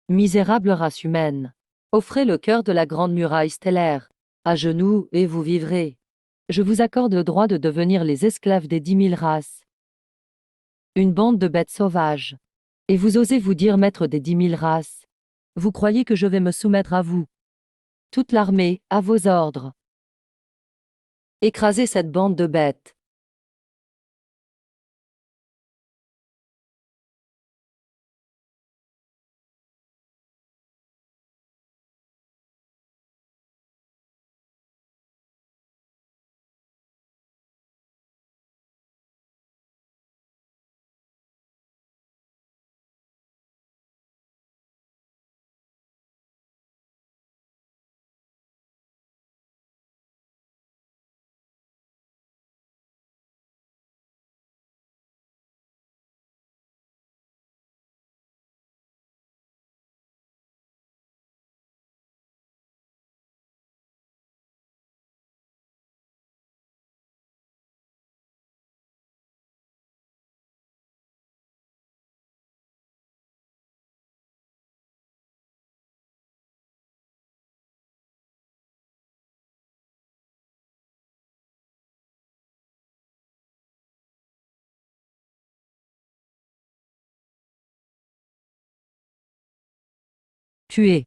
Misérable race humaine. Offrez le cœur de la grande muraille stellaire. À genoux, et vous vivrez. Je vous accorde le droit de devenir les esclaves des 10 000 races. Une bande de bêtes sauvages. Et vous osez vous dire maître des 10 000 races. Vous croyez que je vais me soumettre à vous? Toute l'armée, à vos ordres. Écrasez cette bande de bêtes. Tuez.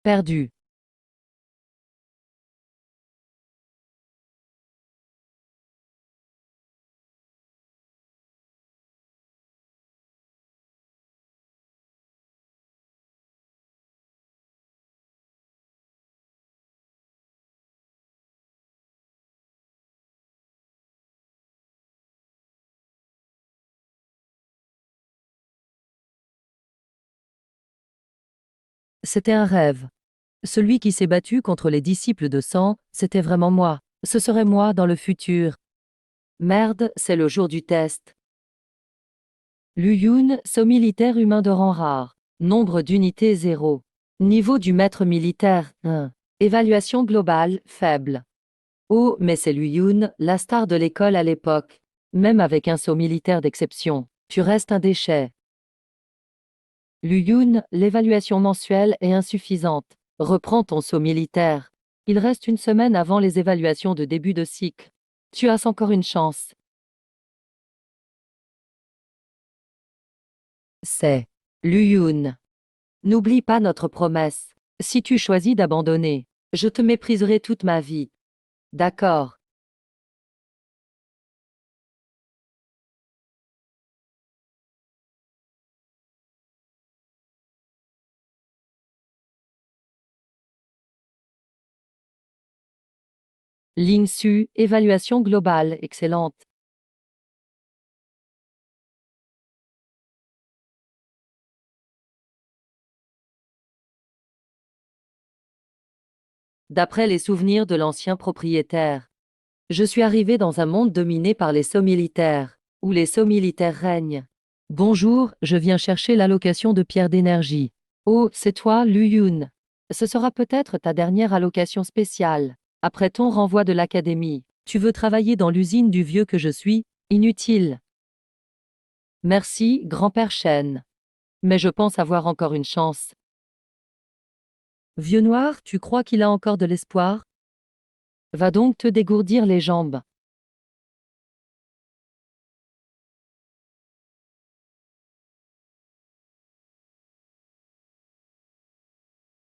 Perdu. C'était un rêve. Celui qui s'est battu contre les disciples de sang, c'était vraiment moi. Ce serait moi dans le futur. Merde, c'est le jour du test. Lu Yun, saut militaire humain de rang rare. Nombre d'unités 0. Niveau du maître militaire 1. Évaluation globale faible. Oh, mais c'est Lu Yun, la star de l'école à l'époque. Même avec un saut militaire d'exception, tu restes un déchet. Lu Yun, l'évaluation mensuelle est insuffisante. Reprends ton saut militaire. Il reste une semaine avant les évaluations de début de cycle. Tu as encore une chance. C'est Lu Yun. N'oublie pas notre promesse. Si tu choisis d'abandonner, je te mépriserai toute ma vie. D'accord. Ligne Su, évaluation globale excellente. D'après les souvenirs de l'ancien propriétaire, je suis arrivé dans un monde dominé par les sauts militaires, où les sauts militaires règnent. Bonjour, je viens chercher l'allocation de pierre d'énergie. Oh, c'est toi, Lu Yun. Ce sera peut-être ta dernière allocation spéciale. Après ton renvoi de l'académie, tu veux travailler dans l'usine du vieux que je suis? Inutile. Merci, grand-père Shen. Mais je pense avoir encore une chance. Vieux noir, tu crois qu'il a encore de l'espoir? Va donc te dégourdir les jambes.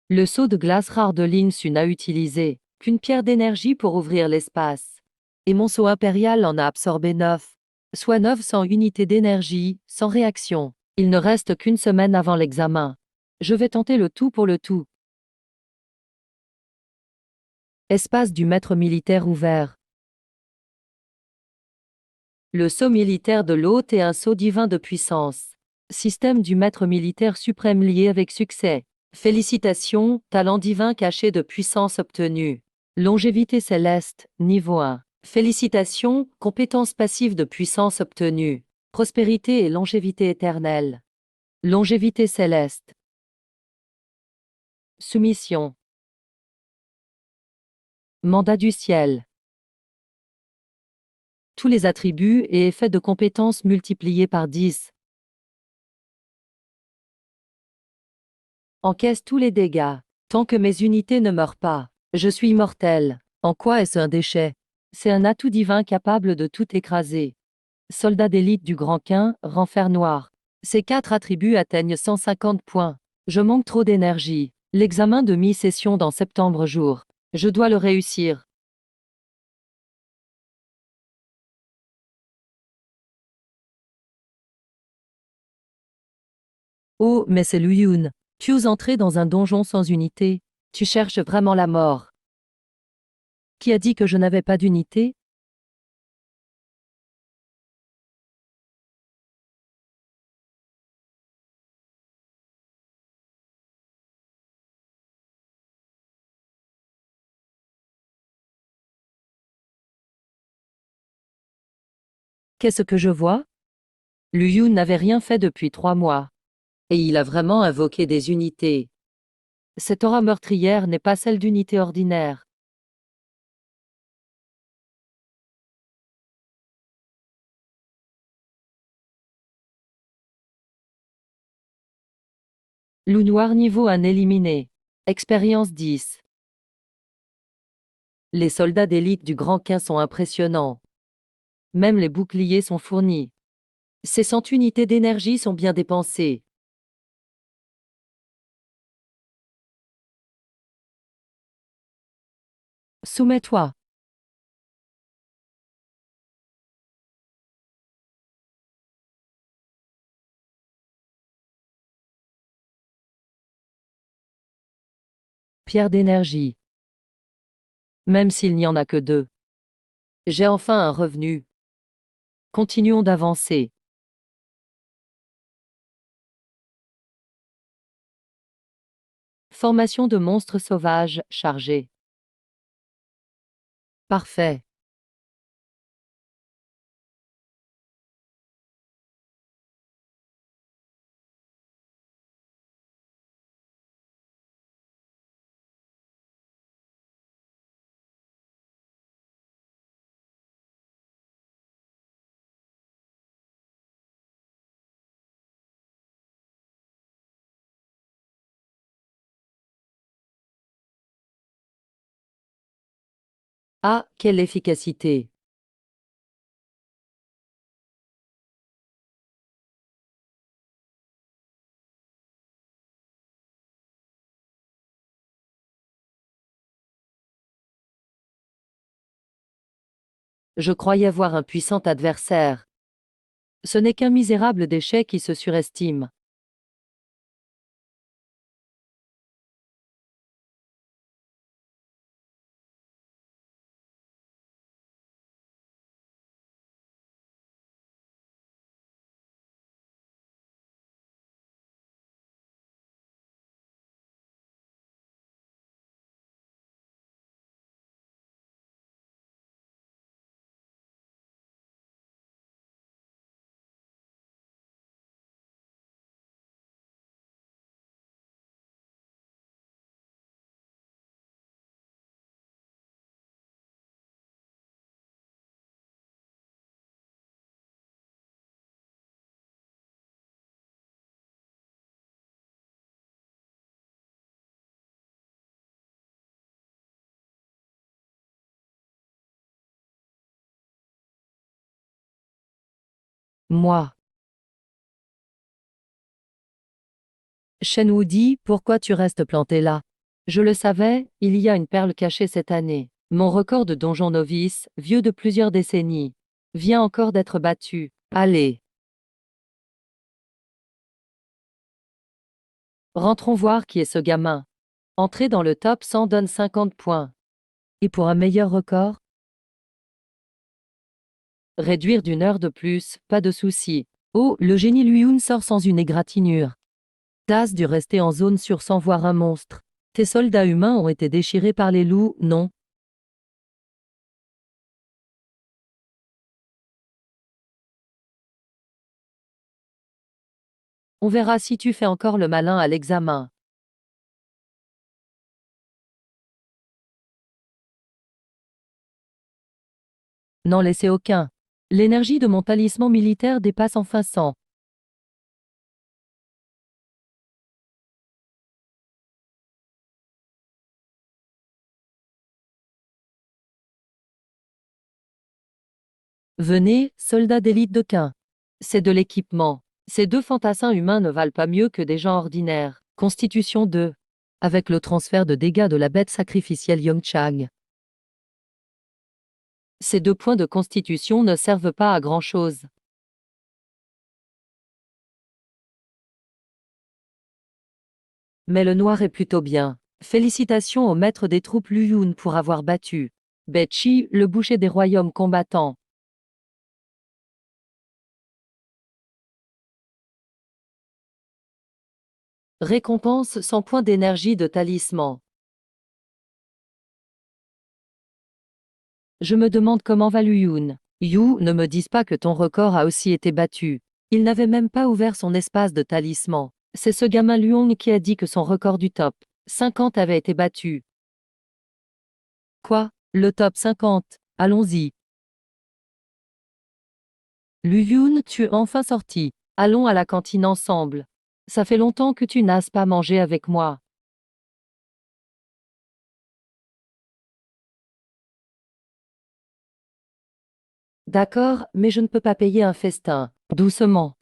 Le seau de glace rare de Linsu n'a utilisé qu'une pierre d'énergie pour ouvrir l'espace. Et mon seau impérial en a absorbé 9, soit 900 unités d'énergie, sans réaction. Il ne reste qu'une semaine avant l'examen. Je vais tenter le tout pour le tout. Espace du maître militaire ouvert. Le sceau militaire de l'hôte et un sceau divin de puissance. Système du maître militaire suprême lié avec succès. Félicitations, talent divin caché de puissance obtenue. Longévité céleste, niveau 1. Félicitations, compétence passive de puissance obtenue. Prospérité et longévité éternelle. Longévité céleste. Soumission. Mandat du ciel. Tous les attributs et effets de compétences multipliés par 10. Encaisse tous les dégâts. Tant que mes unités ne meurent pas, je suis immortel. En quoi est-ce un déchet? C'est un atout divin capable de tout écraser. Soldat d'élite du Grand Quin, rang fer noir. Ces 4 attributs atteignent 150 points. Je manque trop d'énergie. L'examen de mi-session dans septembre jour. Je dois le réussir. Oh, mais c'est Lu Yun. Tu oses entrer dans un donjon sans unité? Tu cherches vraiment la mort. Qui a dit que je n'avais pas d'unité? Qu'est-ce que je vois? Lu Yun n'avait rien fait depuis 3 mois. Et il a vraiment invoqué des unités. Cette aura meurtrière n'est pas celle d'unité ordinaire. Loup noir niveau 1 éliminé. Expérience 10. Les soldats d'élite du Grand Quin sont impressionnants. Même les boucliers sont fournis. Ces 100 unités d'énergie sont bien dépensées. Soumets-toi. Pierre d'énergie. Même s'il n'y en a que 2. J'ai enfin un revenu. Continuons d'avancer. Formation de monstres sauvages, chargée. Parfait. Ah, quelle efficacité! Je croyais voir un puissant adversaire. Ce n'est qu'un misérable déchet qui se surestime. Moi. Shenwoodi, pourquoi tu restes planté là? Je le savais, il y a une perle cachée cette année. Mon record de donjon novice, vieux de plusieurs décennies, vient encore d'être battu. Allez, rentrons voir qui est ce gamin. Entrer dans le top 100 donne 50 points. Et pour un meilleur record? Réduire d'une heure de plus, pas de souci. Oh, le génie Luyoun sort sans une égratignure. Das dû rester en zone sûre sans voir un monstre. Tes soldats humains ont été déchirés par les loups, non? On verra si tu fais encore le malin à l'examen. N'en laissez aucun. L'énergie de mon talisman militaire dépasse enfin 100. Venez, soldats d'élite de Quin. C'est de l'équipement. Ces deux fantassins humains ne valent pas mieux que des gens ordinaires. Constitution 2. Avec le transfert de dégâts de la bête sacrificielle Yongchang. Ces 2 points de constitution ne servent pas à grand-chose. Mais le noir est plutôt bien. Félicitations au maître des troupes Luyun pour avoir battu Betchi, le boucher des royaumes combattants. Récompense 100 points d'énergie de talisman. Je me demande comment va Luyun. You, ne me dise pas que ton record a aussi été battu. Il n'avait même pas ouvert son espace de talisman. C'est ce gamin Luong qui a dit que son record du top 50 avait été battu. Quoi? Le top 50? Allons-y. Luyun, tu es enfin sorti. Allons à la cantine ensemble. Ça fait longtemps que tu n'as pas mangé avec moi. D'accord, mais je ne peux pas payer un festin. Doucement.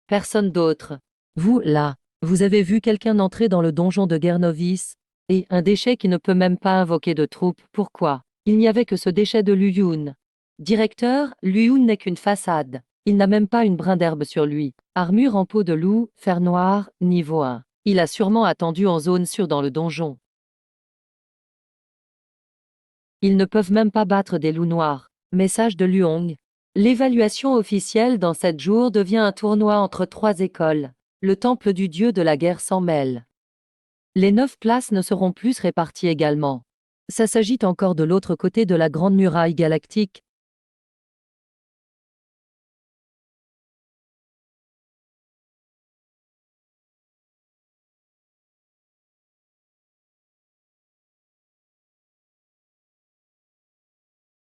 Personne d'autre. Vous, là, vous avez vu quelqu'un entrer dans le donjon de guerre novice? Et un déchet qui ne peut même pas invoquer de troupes, pourquoi? Il n'y avait que ce déchet de Luyun. Directeur, Luyun n'est qu'une façade. Il n'a même pas une brin d'herbe sur lui. Armure en peau de loup, fer noir, niveau 1. Il a sûrement attendu en zone sûre dans le donjon. Ils ne peuvent même pas battre des loups noirs. Message de Luong. L'évaluation officielle dans 7 jours devient un tournoi entre 3 écoles. Le temple du dieu de la guerre s'en mêle. Les 9 places ne seront plus réparties également. Ça s'agite encore de l'autre côté de la grande muraille galactique.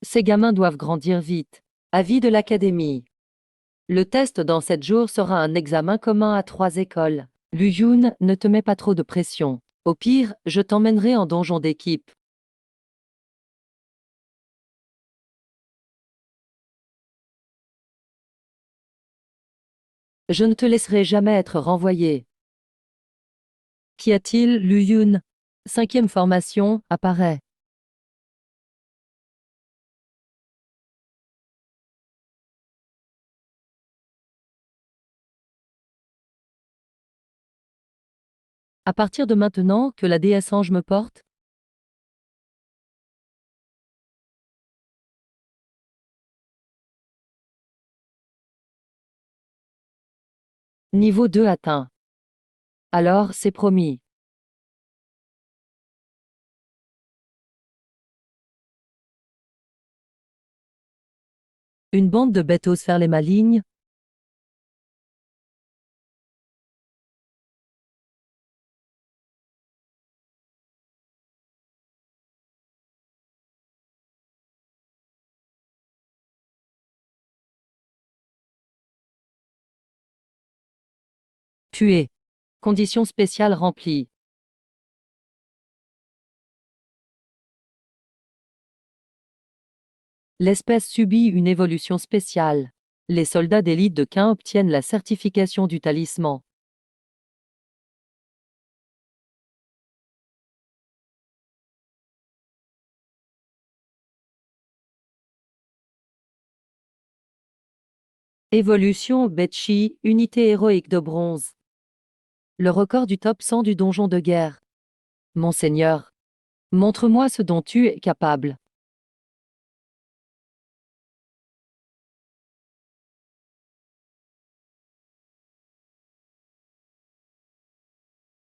Ces gamins doivent grandir vite. Avis de l'Académie. Le test dans 7 jours sera un examen commun à 3 écoles. Luyun, ne te mets pas trop de pression. Au pire, je t'emmènerai en donjon d'équipe. Je ne te laisserai jamais être renvoyé. Qu'y a-t-il, Luyun? Cinquième formation, apparaît. À partir de maintenant, que la déesse Ange me porte? Niveau 2 atteint. Alors, c'est promis. Une bande de bêtes osent faire les malignes? Tuer. Condition spéciale remplie. L'espèce subit une évolution spéciale. Les soldats d'élite de Qin obtiennent la certification du talisman. Évolution Betchi, unité héroïque de bronze. Le record du top 100 du donjon de guerre. Monseigneur, montre-moi ce dont tu es capable.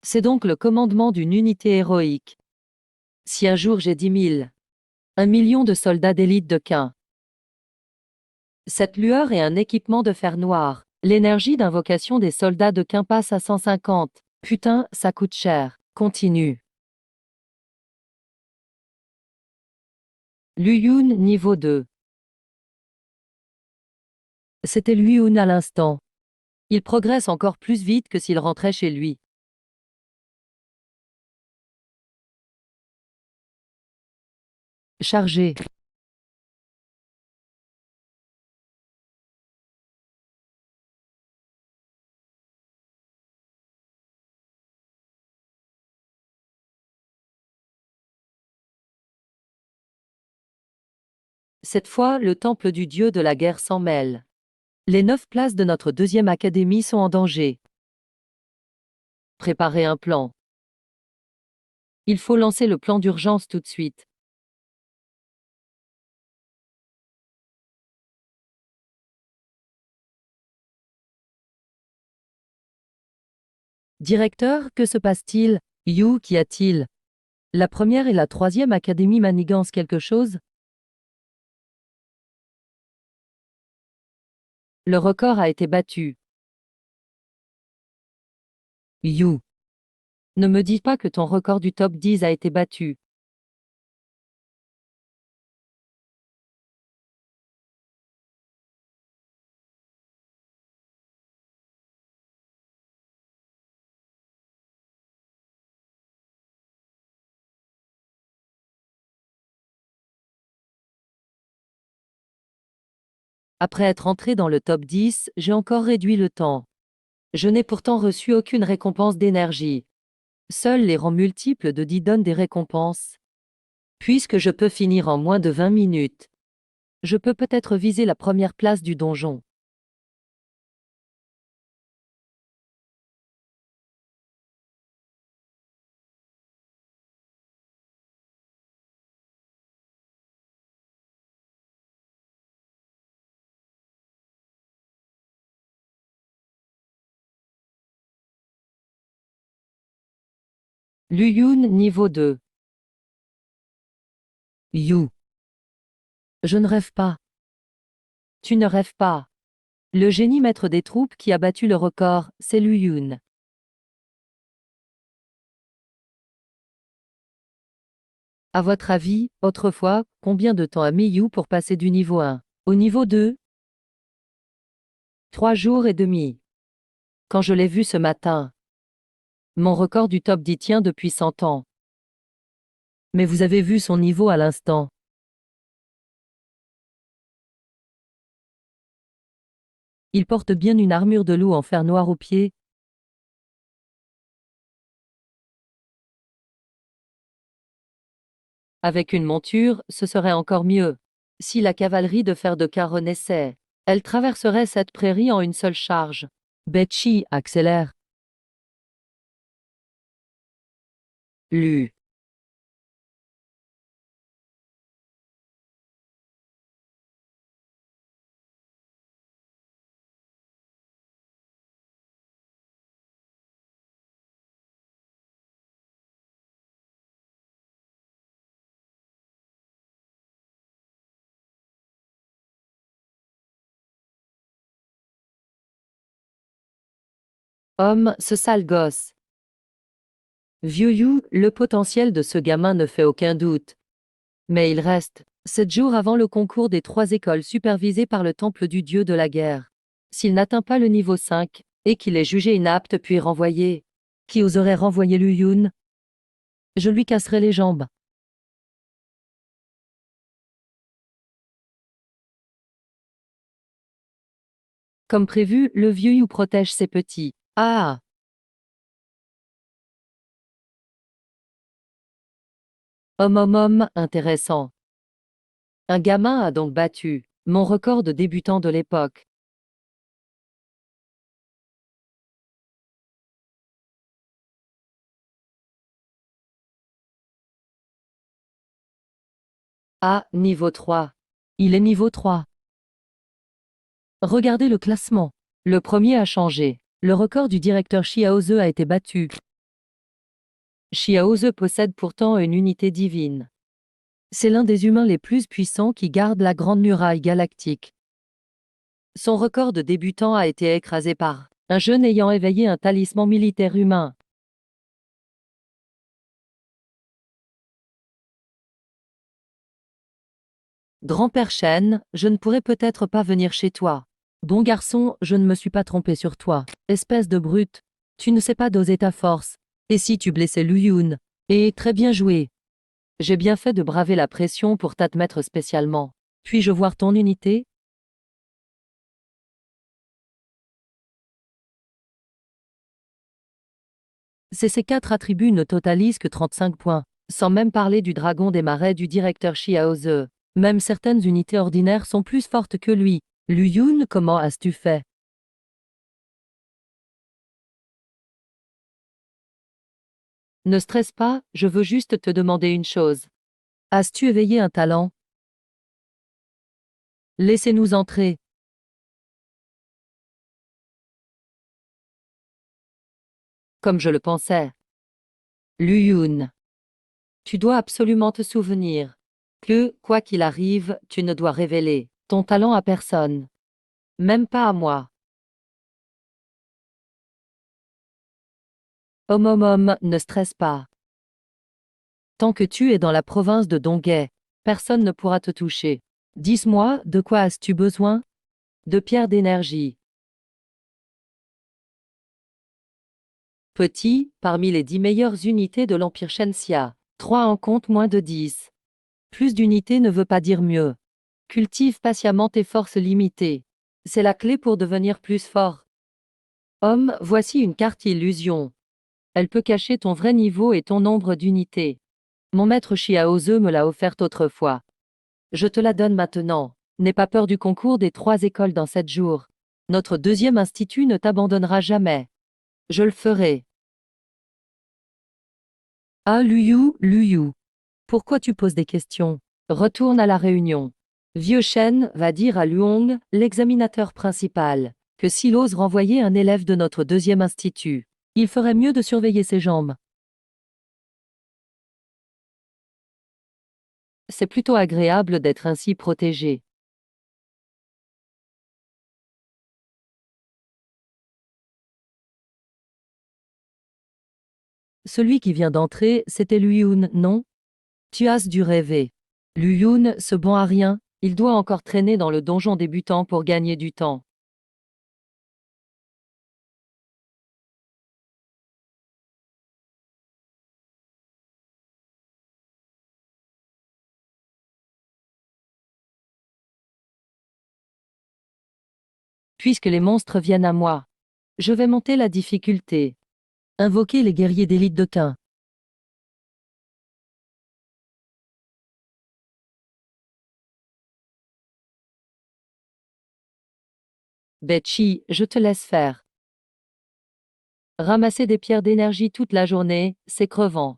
C'est donc le commandement d'une unité héroïque. Si un jour j'ai 10 000, 1 million de soldats d'élite de Qin. Cette lueur est un équipement de fer noir. L'énergie d'invocation des soldats de Qin passe à 150. Putain, ça coûte cher. Continue. Lu Yun niveau 2. C'était Lu Yun à l'instant. Il progresse encore plus vite que s'il rentrait chez lui. Chargé. Cette fois, le temple du dieu de la guerre s'en mêle. Les 9 places de notre deuxième académie sont en danger. Préparez un plan. Il faut lancer le plan d'urgence tout de suite. Directeur, que se passe-t-il? Yu, qu'y a-t-il? La première et la troisième académie manigancent quelque chose? Le record a été battu. Yu. Ne me dis pas que ton record du top 10 a été battu. Après être entré dans le top 10, j'ai encore réduit le temps. Je n'ai pourtant reçu aucune récompense d'énergie. Seuls les rangs multiples de 10 donnent des récompenses. Puisque je peux finir en moins de 20 minutes, je peux peut-être viser la première place du donjon. Lu Yun niveau 2. Yu. Je ne rêve pas. Tu ne rêves pas. Le génie maître des troupes qui a battu le record, c'est Lu Yun. À votre avis, autrefois, combien de temps a mis Yu pour passer du niveau 1 au niveau 2? 3 jours et demi. Quand je l'ai vu ce matin. Mon record du top 10 tient depuis 100 ans. Mais vous avez vu son niveau à l'instant. Il porte bien une armure de loup en fer noir aux pieds. Avec une monture, ce serait encore mieux. Si la cavalerie de fer de Qin renaissait, elle traverserait cette prairie en une seule charge. Betchi, accélère. Lu. Homme, ce sale gosse. Vieux Yu, le potentiel de ce gamin ne fait aucun doute. Mais il reste 7 jours avant le concours des 3 écoles supervisées par le temple du dieu de la guerre. S'il n'atteint pas le niveau 5, et qu'il est jugé inapte puis renvoyé, qui oserait renvoyer Lu Yun? Je lui casserai les jambes. Comme prévu, le vieux You protège ses petits. Ah! Intéressant. Un gamin a donc battu mon record de débutant de l'époque. Ah, niveau 3. Il est niveau 3. Regardez le classement. Le premier a changé. Le record du directeur Xiaoze a été battu. Xiaoze possède pourtant une unité divine. C'est l'un des humains les plus puissants qui garde la Grande Muraille galactique. Son record de débutant a été écrasé par un jeune ayant éveillé un talisman militaire humain. Grand-père Shen, je ne pourrais peut-être pas venir chez toi. Bon garçon, je ne me suis pas trompé sur toi. Espèce de brute. Tu ne sais pas doser ta force. Et si tu blessais Lu Yun? Et très bien joué. J'ai bien fait de braver la pression pour t'admettre spécialement. Puis-je voir ton unité? Ces 4 attributs ne totalisent que 35 points, sans même parler du dragon des marais du directeur Xiaoze. Même certaines unités ordinaires sont plus fortes que lui. Lu Yun, comment as-tu fait? Ne stresse pas, je veux juste te demander une chose. As-tu éveillé un talent? Laissez-nous entrer. Comme je le pensais. Lu Yun. Tu dois absolument te souvenir que, quoi qu'il arrive, tu ne dois révéler ton talent à personne. Même pas à moi. Ne stresse pas. Tant que tu es dans la province de Donghae, personne ne pourra te toucher. Dis-moi, de quoi as-tu besoin? De pierres d'énergie. Petit, parmi les 10 meilleures unités de l'Empire Shenxia, 3 en comptent moins de 10. Plus d'unités ne veut pas dire mieux. Cultive patiemment tes forces limitées. C'est la clé pour devenir plus fort. Homme, voici une carte illusion. Elle peut cacher ton vrai niveau et ton nombre d'unités. Mon maître Xiaoze me l'a offerte autrefois. Je te la donne maintenant. N'aie pas peur du concours des 3 écoles dans 7 jours. Notre deuxième institut ne t'abandonnera jamais. Je le ferai. Ah Luyu. Pourquoi tu poses des questions? Retourne à la réunion. Vieux Shen va dire à Luong, l'examinateur principal, que s'il ose renvoyer un élève de notre deuxième institut, il ferait mieux de surveiller ses jambes. C'est plutôt agréable d'être ainsi protégé. Celui qui vient d'entrer, c'était Luyun, non? Tu as dû rêver. Luyun, ce bon à rien, il doit encore traîner dans le donjon débutant pour gagner du temps. Puisque les monstres viennent à moi, je vais monter la difficulté. Invoquer les guerriers d'élite de Quin. Betchi, je te laisse faire. Ramasser des pierres d'énergie toute la journée, c'est crevant.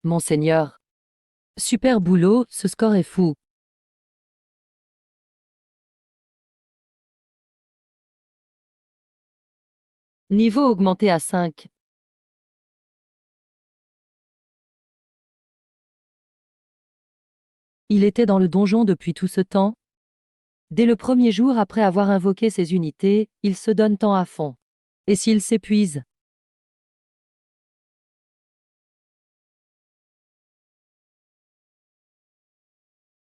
Monseigneur. Super boulot, ce score est fou. Niveau augmenté à 5. Il était dans le donjon depuis tout ce temps? Dès le premier jour après avoir invoqué ses unités, il se donne tant à fond. Et s'il s'épuise?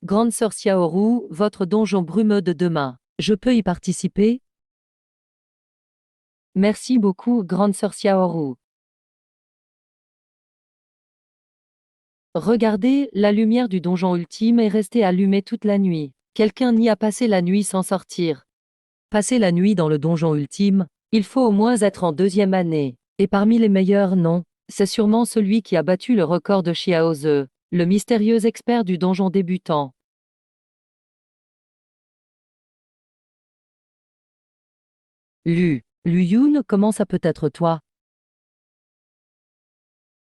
Grande sœur Xiaoru, votre donjon brumeux de demain. Je peux y participer? Merci beaucoup, grande sœur Xiaoru. Regardez, la lumière du donjon ultime est restée allumée toute la nuit. Quelqu'un y a passé la nuit sans sortir. Passer la nuit dans le donjon ultime, il faut au moins être en deuxième année. Et parmi les meilleurs, non, c'est sûrement celui qui a battu le record de Xiaoze, le mystérieux expert du donjon débutant. Lu Yun, comment ça peut être toi?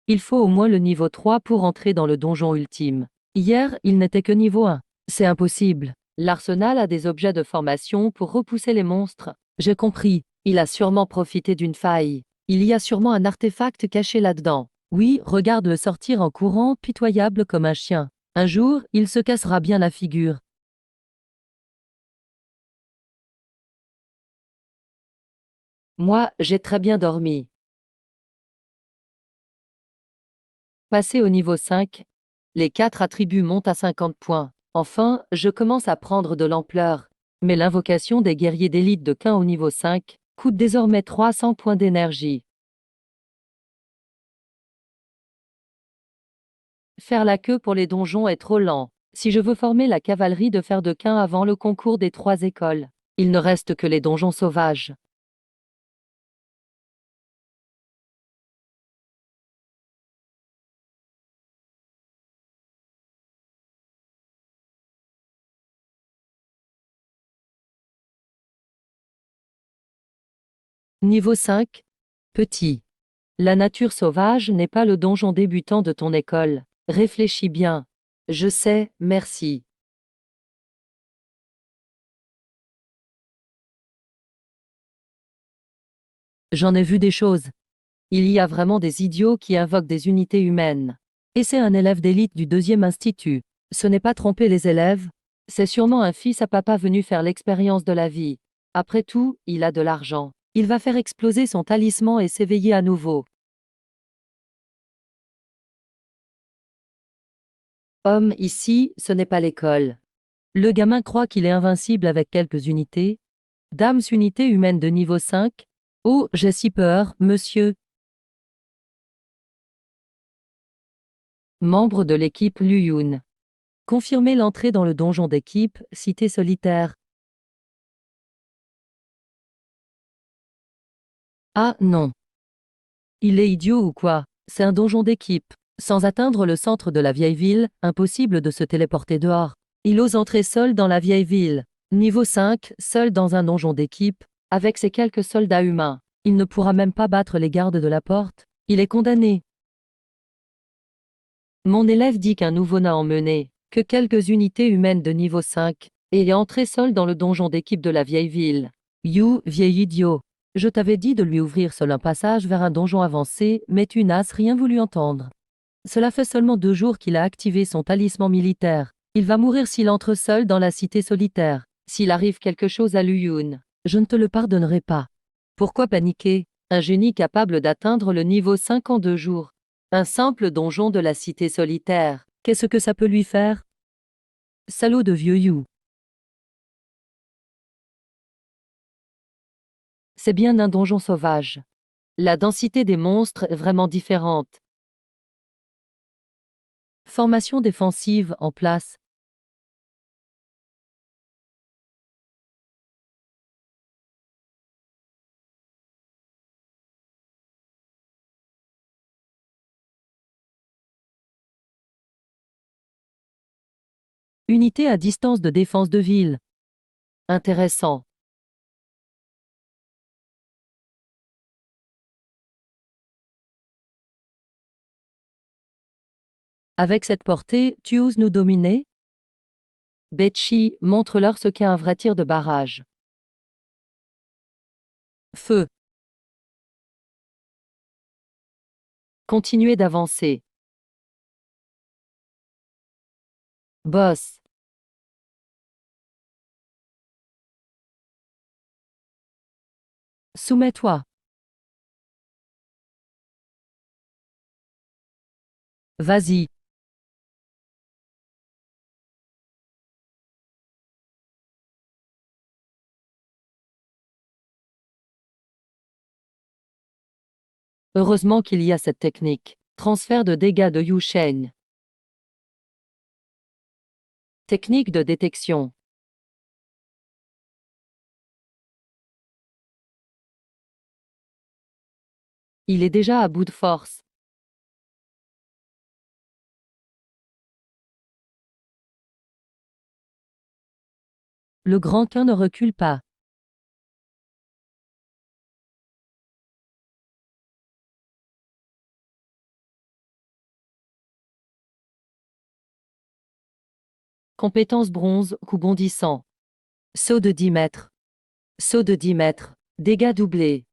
Il faut au moins le niveau 3 pour entrer dans le donjon ultime. Hier, il n'était que niveau 1. C'est impossible. L'arsenal a des objets de formation pour repousser les monstres. J'ai compris. Il a sûrement profité d'une faille. Il y a sûrement un artefact caché là-dedans. Oui, regarde-le sortir en courant, pitoyable comme un chien. Un jour, il se cassera bien la figure. Moi, j'ai très bien dormi. Passé au niveau 5, les 4 attributs montent à 50 points. Enfin, je commence à prendre de l'ampleur. Mais l'invocation des guerriers d'élite de Qin au niveau 5 coûte désormais 300 points d'énergie. Faire la queue pour les donjons est trop lent. Si je veux former la cavalerie de fer de Qin avant le concours des 3 écoles, il ne reste que les donjons sauvages. Niveau 5. Petit. La nature sauvage n'est pas le donjon débutant de ton école. Réfléchis bien. Je sais, merci. J'en ai vu des choses. Il y a vraiment des idiots qui invoquent des unités humaines. Et c'est un élève d'élite du deuxième institut. Ce n'est pas tromper les élèves, c'est sûrement un fils à papa venu faire l'expérience de la vie. Après tout, il a de l'argent. Il va faire exploser son talisman et s'éveiller à nouveau. Homme, ici, ce n'est pas l'école. Le gamin croit qu'il est invincible avec quelques unités. Dames, unité humaine de niveau 5. Oh, j'ai si peur, monsieur. Membre de l'équipe Luyun. Confirmer l'entrée dans le donjon d'équipe, cité solitaire. Ah, non. Il est idiot ou quoi? C'est un donjon d'équipe. Sans atteindre le centre de la vieille ville, impossible de se téléporter dehors. Il ose entrer seul dans la vieille ville. Niveau 5, seul dans un donjon d'équipe, avec ses quelques soldats humains. Il ne pourra même pas battre les gardes de la porte. Il est condamné. Mon élève dit qu'un nouveau n'a emmené que quelques unités humaines de niveau 5, et est entré seul dans le donjon d'équipe de la vieille ville. You, vieil idiot. Je t'avais dit de lui ouvrir seul un passage vers un donjon avancé, mais tu n'as rien voulu entendre. Cela fait seulement 2 jours qu'il a activé son talisman militaire. Il va mourir s'il entre seul dans la cité solitaire. S'il arrive quelque chose à Luyun, je ne te le pardonnerai pas. Pourquoi paniquer? Un génie capable d'atteindre le niveau 5 en 2 jours. Un simple donjon de la cité solitaire. Qu'est-ce que ça peut lui faire? Salaud de vieux You. C'est bien un donjon sauvage. La densité des monstres est vraiment différente. Formation défensive en place. Unité à distance de défense de ville. Intéressant. Avec cette portée, tu oses nous dominer? Betchi, montre-leur ce qu'est un vrai tir de barrage. Feu. Continuez d'avancer. Boss. Soumets-toi. Vas-y. Heureusement qu'il y a cette technique. Transfert de dégâts de Yu Sheng. Technique de détection. Il est déjà à bout de force. Le grand Qin ne recule pas. Compétence bronze, coup bondissant. Saut de 10 mètres. Saut de 10 mètres. Dégâts doublés.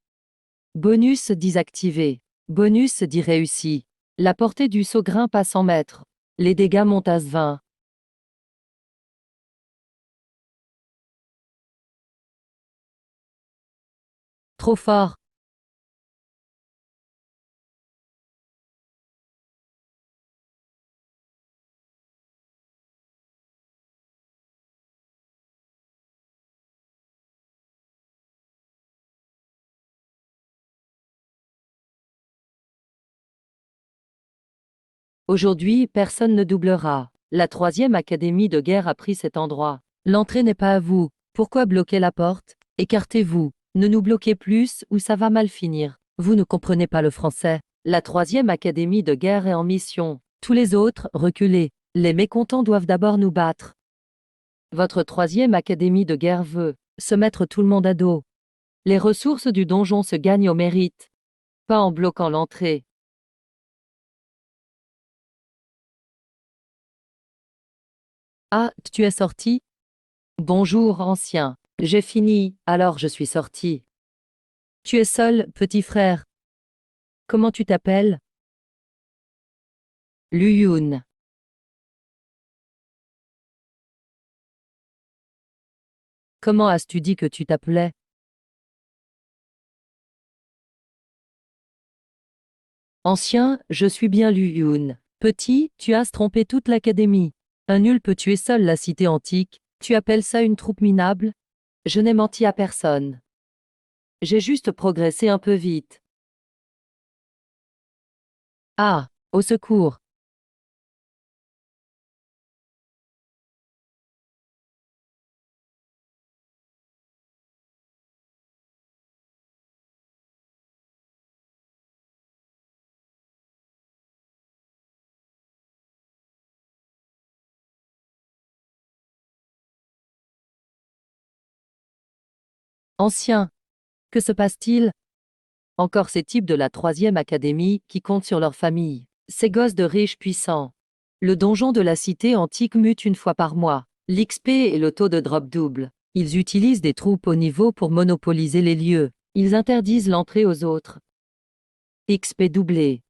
Bonus désactivé. Bonus dit réussi. La portée du saut grimpe à 100 mètres. Les dégâts montent à 20. Trop fort. Aujourd'hui, personne ne doublera. La 3e académie de guerre a pris cet endroit. L'entrée n'est pas à vous. Pourquoi bloquer la porte? Écartez-vous. Ne nous bloquez plus ou ça va mal finir. Vous ne comprenez pas le français. La 3e académie de guerre est en mission. Tous les autres, reculez. Les mécontents doivent d'abord nous battre. Votre 3e académie de guerre veut se mettre tout le monde à dos. Les ressources du donjon se gagnent au mérite. Pas en bloquant l'entrée. Ah, tu es sorti? Bonjour, ancien. J'ai fini, alors je suis sorti. Tu es seul, petit frère. Comment tu t'appelles? Lu Yun. Comment as-tu dit que tu t'appelais? Ancien, je suis bien Lu Yun. Petit, tu as trompé toute l'académie. Un nul peut tuer seul la cité antique. Tu appelles ça une troupe minable? Je n'ai menti à personne. J'ai juste progressé un peu vite. Ah, au secours. Ancien. Que se passe-t-il? Encore ces types de la 3e académie qui comptent sur leur famille. Ces gosses de riches puissants. Le donjon de la cité antique mute une fois par mois. L'XP et le taux de drop double. Ils utilisent des troupes au niveau pour monopoliser les lieux. Ils interdisent l'entrée aux autres. XP doublé.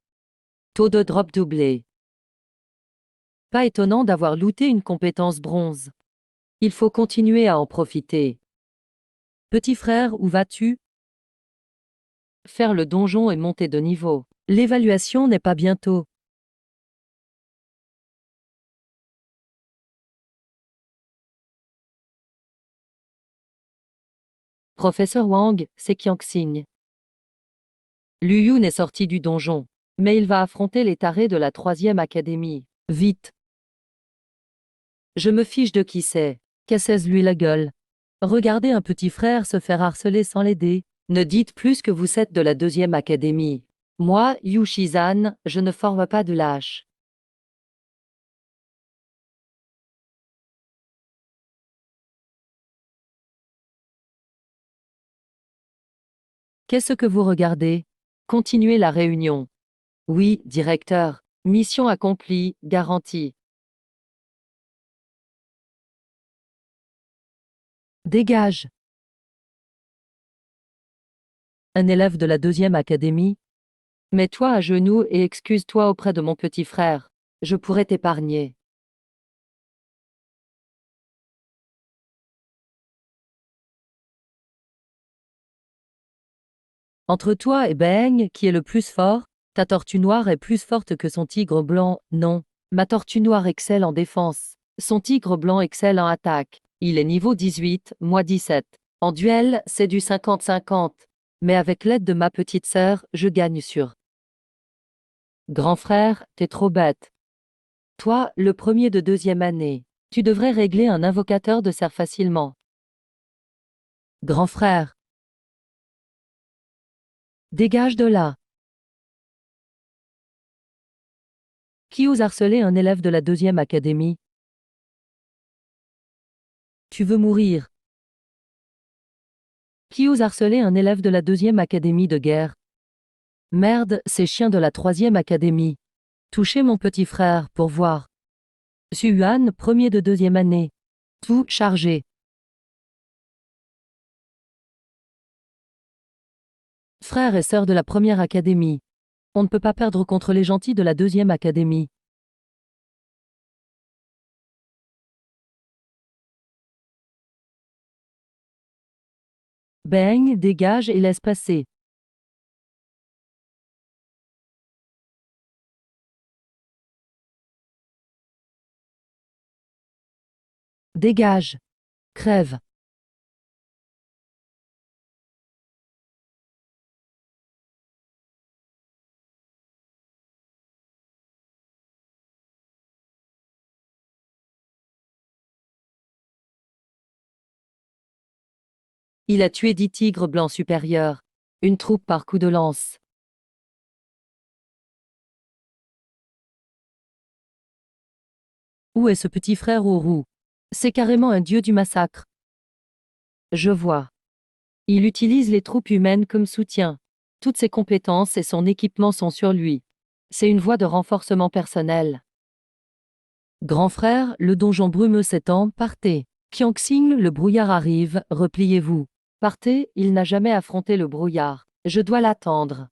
Taux de drop doublé. Pas étonnant d'avoir looté une compétence bronze. Il faut continuer à en profiter. Petit frère, où vas-tu? Faire le donjon et monter de niveau. L'évaluation n'est pas bientôt. Professeur Wang, c'est Qianxing. Lu Yun est sorti du donjon. Mais il va affronter les tarés de la 3e académie. Vite. Je me fiche de qui c'est. Cassez-lui la gueule. Regardez un petit frère se faire harceler sans l'aider. Ne dites plus que vous êtes de la 2e académie. Moi, Yu Shizan, je ne forme pas de lâche. Qu'est-ce que vous regardez? Continuez la réunion. Oui, directeur. Mission accomplie, garantie. Dégage. Un élève de la 2e académie? Mets-toi à genoux et excuse-toi auprès de mon petit frère. Je pourrais t'épargner. Entre toi et Beng, qui est le plus fort? Ta tortue noire est plus forte que son tigre blanc, non. Ma tortue noire excelle en défense. Son tigre blanc excelle en attaque. Il est niveau 18, moi 17. En duel, c'est du 50-50. Mais avec l'aide de ma petite sœur, je gagne sur Grand frère, t'es trop bête. Toi, le premier de deuxième année. Tu devrais régler un invocateur de serre facilement. Grand frère. Dégage de là. Qui ose harceler un élève de la deuxième académie? Tu veux mourir. Qui ose harceler un élève de la deuxième académie de guerre? Merde, ces chiens de la troisième académie. Touchez mon petit frère, pour voir. Yuan, premier de deuxième année. Tout chargé. Frère et sœur de la première académie. On ne peut pas perdre contre les gentils de la deuxième académie. Baigne, dégage et laisse passer. Dégage. Crève. Il a tué 10 tigres blancs supérieurs. Une troupe par coup de lance. Où est ce petit frère aux roues? C'est carrément un dieu du massacre. Je vois. Il utilise les troupes humaines comme soutien. Toutes ses compétences et son équipement sont sur lui. C'est une voie de renforcement personnel. Grand frère, le donjon brumeux s'étend, partez. Qianxing, le brouillard arrive, repliez-vous. Partez, il n'a jamais affronté le brouillard. Je dois l'attendre.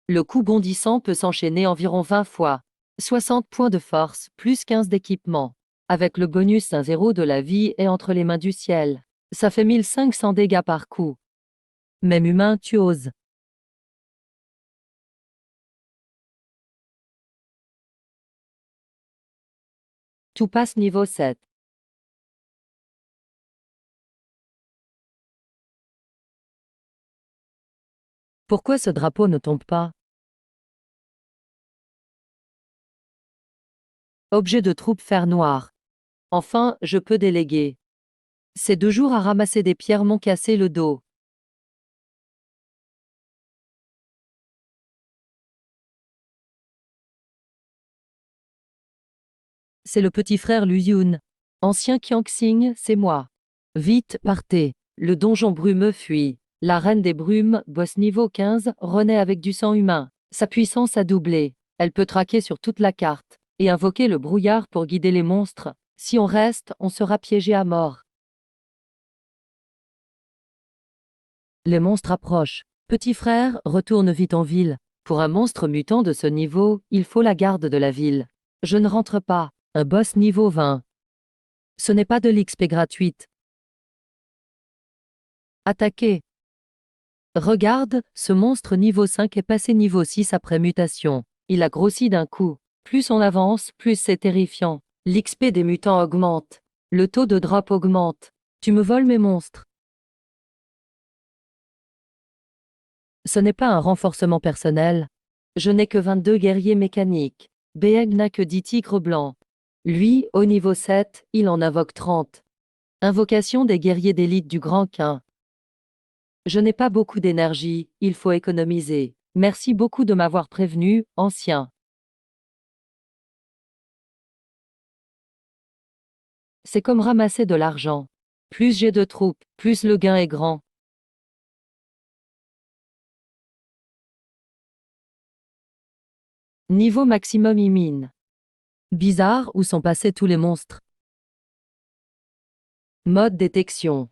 Le coup bondissant peut s'enchaîner environ 20 fois. 60 points de force, plus 15 d'équipement. Avec le bonus 1-0 de la vie et entre les mains du ciel. Ça fait 1500 dégâts par coup. Même humain, tu oses. Tout passe niveau 7. Pourquoi ce drapeau ne tombe pas? Objet de troupe fer noir. Enfin, je peux déléguer. Ces 2 jours à ramasser des pierres m'ont cassé le dos. C'est le petit frère Lu Yun. Ancien Qianxing, c'est moi. Vite, partez. Le donjon brumeux fuit. La reine des brumes, boss niveau 15, renaît avec du sang humain. Sa puissance a doublé. Elle peut traquer sur toute la carte et invoquer le brouillard pour guider les monstres. Si on reste, on sera piégé à mort. Les monstres approchent. Petit frère, retourne vite en ville. Pour un monstre mutant de ce niveau, il faut la garde de la ville. Je ne rentre pas. Un boss niveau 20. Ce n'est pas de l'XP gratuite. Attaquez. Regarde, ce monstre niveau 5 est passé niveau 6 après mutation. Il a grossi d'un coup. Plus on avance, plus c'est terrifiant. L'XP des mutants augmente. Le taux de drop augmente. Tu me voles mes monstres. Ce n'est pas un renforcement personnel. Je n'ai que 22 guerriers mécaniques. BM n'a que 10 tigres blancs. Lui, au niveau 7, il en invoque 30. Invocation des guerriers d'élite du Grand Quin. Je n'ai pas beaucoup d'énergie, il faut économiser. Merci beaucoup de m'avoir prévenu, ancien. C'est comme ramasser de l'argent. Plus j'ai de troupes, plus le gain est grand. Niveau maximum mine. Bizarre, où sont passés tous les monstres? Mode détection.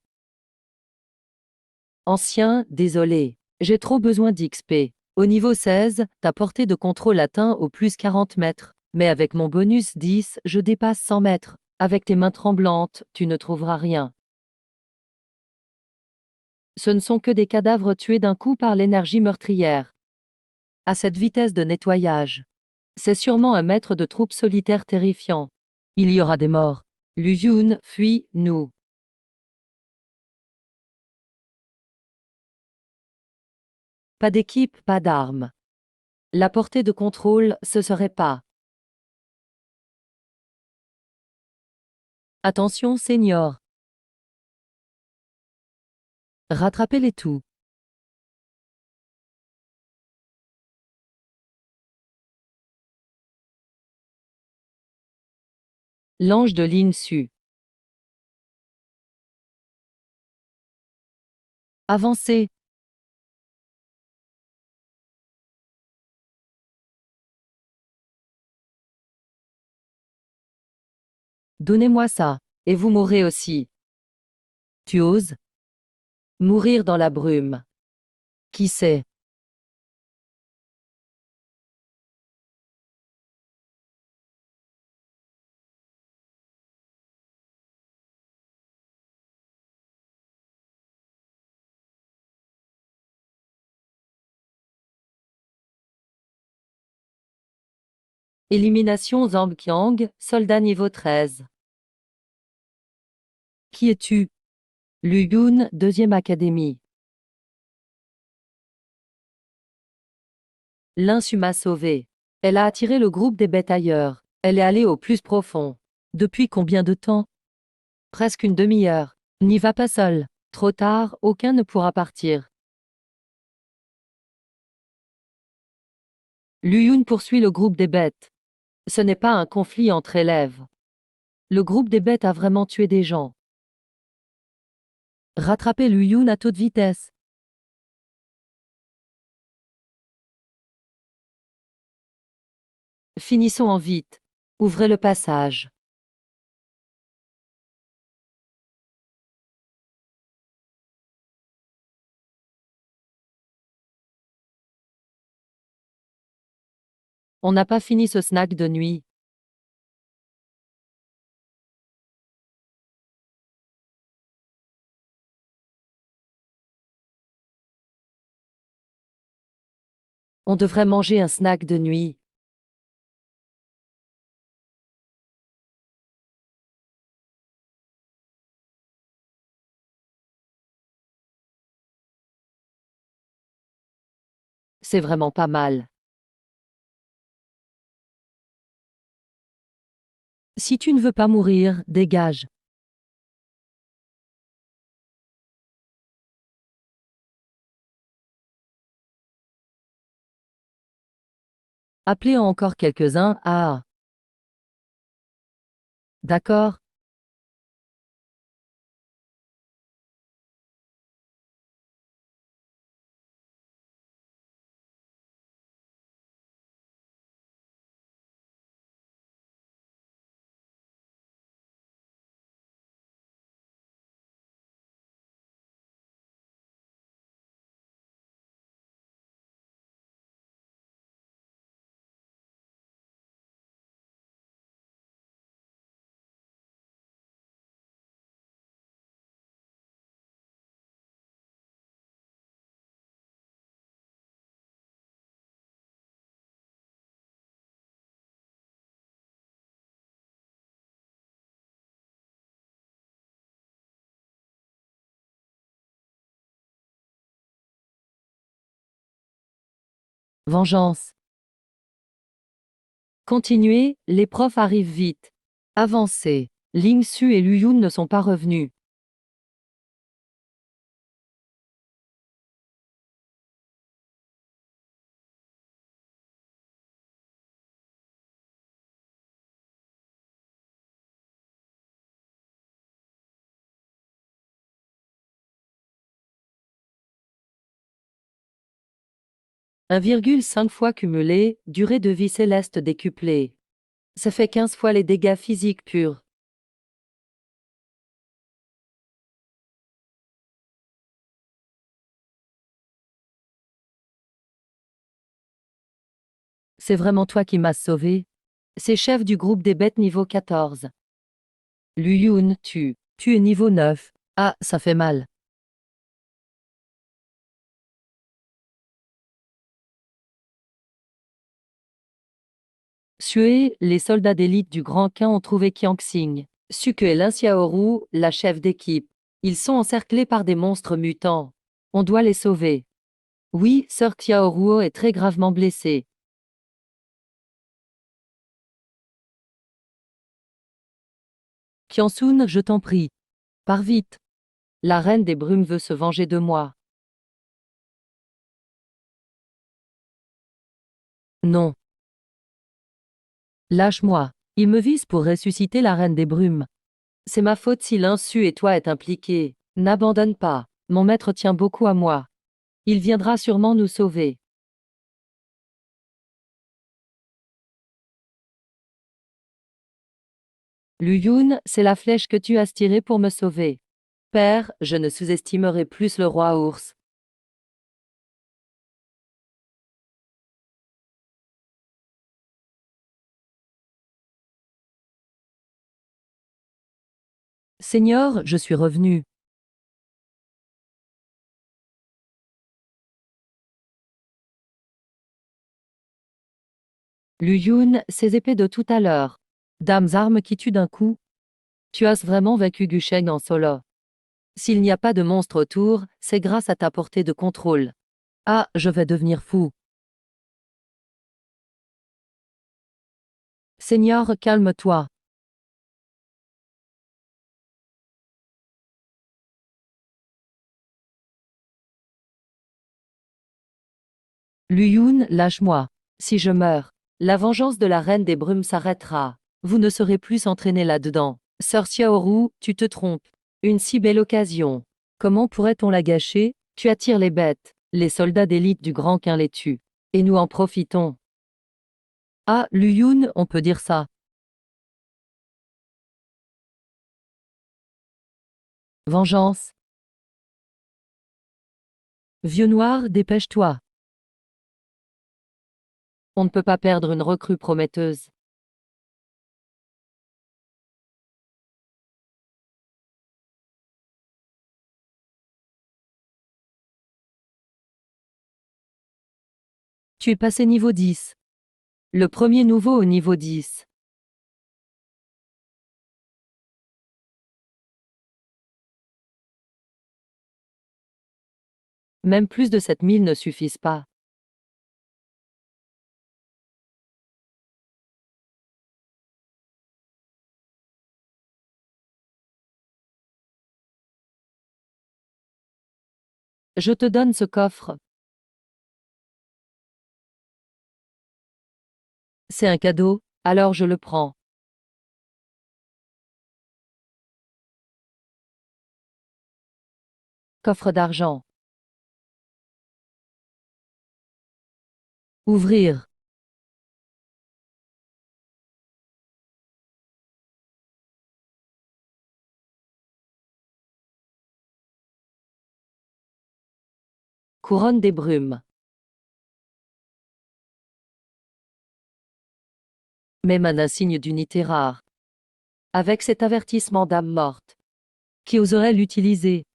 Ancien, désolé. J'ai trop besoin d'XP. Au niveau 16, ta portée de contrôle atteint au plus 40 mètres. Mais avec mon bonus 10, je dépasse 100 mètres. Avec tes mains tremblantes, tu ne trouveras rien. Ce ne sont que des cadavres tués d'un coup par l'énergie meurtrière. À cette vitesse de nettoyage. C'est sûrement un maître de troupes solitaire terrifiant. Il y aura des morts. Lu Yun, fuis, nous. Pas d'équipe, pas d'armes. La portée de contrôle, ce serait pas. Attention, senior. Rattrapez-les tout. L'ange de l'INSU. Avancez. Donnez-moi ça. Et vous mourrez aussi. Tu oses? Mourir dans la brume. Qui sait? Élimination Zhangqiang, soldat niveau 13. Qui es-tu? Lu Yun, deuxième académie. L'Insu m'a sauvé. Elle a attiré le groupe des bêtes ailleurs. Elle est allée au plus profond. Depuis combien de temps? Presque une demi-heure. N'y va pas seul. Trop tard, aucun ne pourra partir. Lu Yun poursuit le groupe des bêtes. Ce n'est pas un conflit entre élèves. Le groupe des bêtes a vraiment tué des gens. Rattrapez Lu Yun à toute vitesse. Finissons en vite. Ouvrez le passage. On n'a pas fini ce snack de nuit. On devrait manger un snack de nuit. C'est vraiment pas mal. Si tu ne veux pas mourir, dégage. Appelez encore quelques-uns. Ah. D'accord. Vengeance. Continuez, les profs arrivent vite. Avancez. Ling Su et Lu Yun ne sont pas revenus. Un virgule 5 fois cumulé, durée de vie céleste décuplée. Ça fait 15 fois les dégâts physiques purs. C'est vraiment toi qui m'as sauvé? C'est chef du groupe des bêtes niveau 14. Lu Yun, tu es niveau 9. Ah, ça fait mal. Xue, les soldats d'élite du Grand Qin ont trouvé Qiangxing. Suke et Lin Xiaoru, la chef d'équipe. Ils sont encerclés par des monstres mutants. On doit les sauver. Oui, sœur Xiaoruo est très gravement blessée. Qiansun, je t'en prie. Pars vite. La reine des brumes veut se venger de moi. Non. Lâche-moi. Il me vise pour ressusciter la reine des brumes. C'est ma faute si l'insu et toi est impliqué. N'abandonne pas. Mon maître tient beaucoup à moi. Il viendra sûrement nous sauver. Lu Yun, c'est la flèche que tu as tirée pour me sauver. Père, je ne sous-estimerai plus le roi ours. Seigneur, je suis revenu. Lu Yun, ces épées de tout à l'heure. Dames armes qui tuent d'un coup. Tu as vraiment vaincu Gusheng en solo. S'il n'y a pas de monstre autour, c'est grâce à ta portée de contrôle. Ah, je vais devenir fou. Seigneur, calme-toi. Lu Yun, lâche-moi. Si je meurs, la vengeance de la reine des brumes s'arrêtera. Vous ne serez plus s'entraîner là-dedans. Sœur Xiaoru, tu te trompes. Une si belle occasion. Comment pourrait-on la gâcher? Tu attires les bêtes. Les soldats d'élite du Grand Quin les tuent. Et nous en profitons. Ah, Lu Yun, on peut dire ça. Vengeance. Vieux noir, dépêche-toi. On ne peut pas perdre une recrue prometteuse. Tu es passé niveau 10. Le premier nouveau au niveau 10. Même plus de 7000 ne suffisent pas. Je te donne ce coffre. C'est un cadeau, alors je le prends. Coffre d'argent. Ouvrir. Couronne des brumes. Même un insigne d'unité rare. Avec cet avertissement d'âme morte. Qui oserait l'utiliser?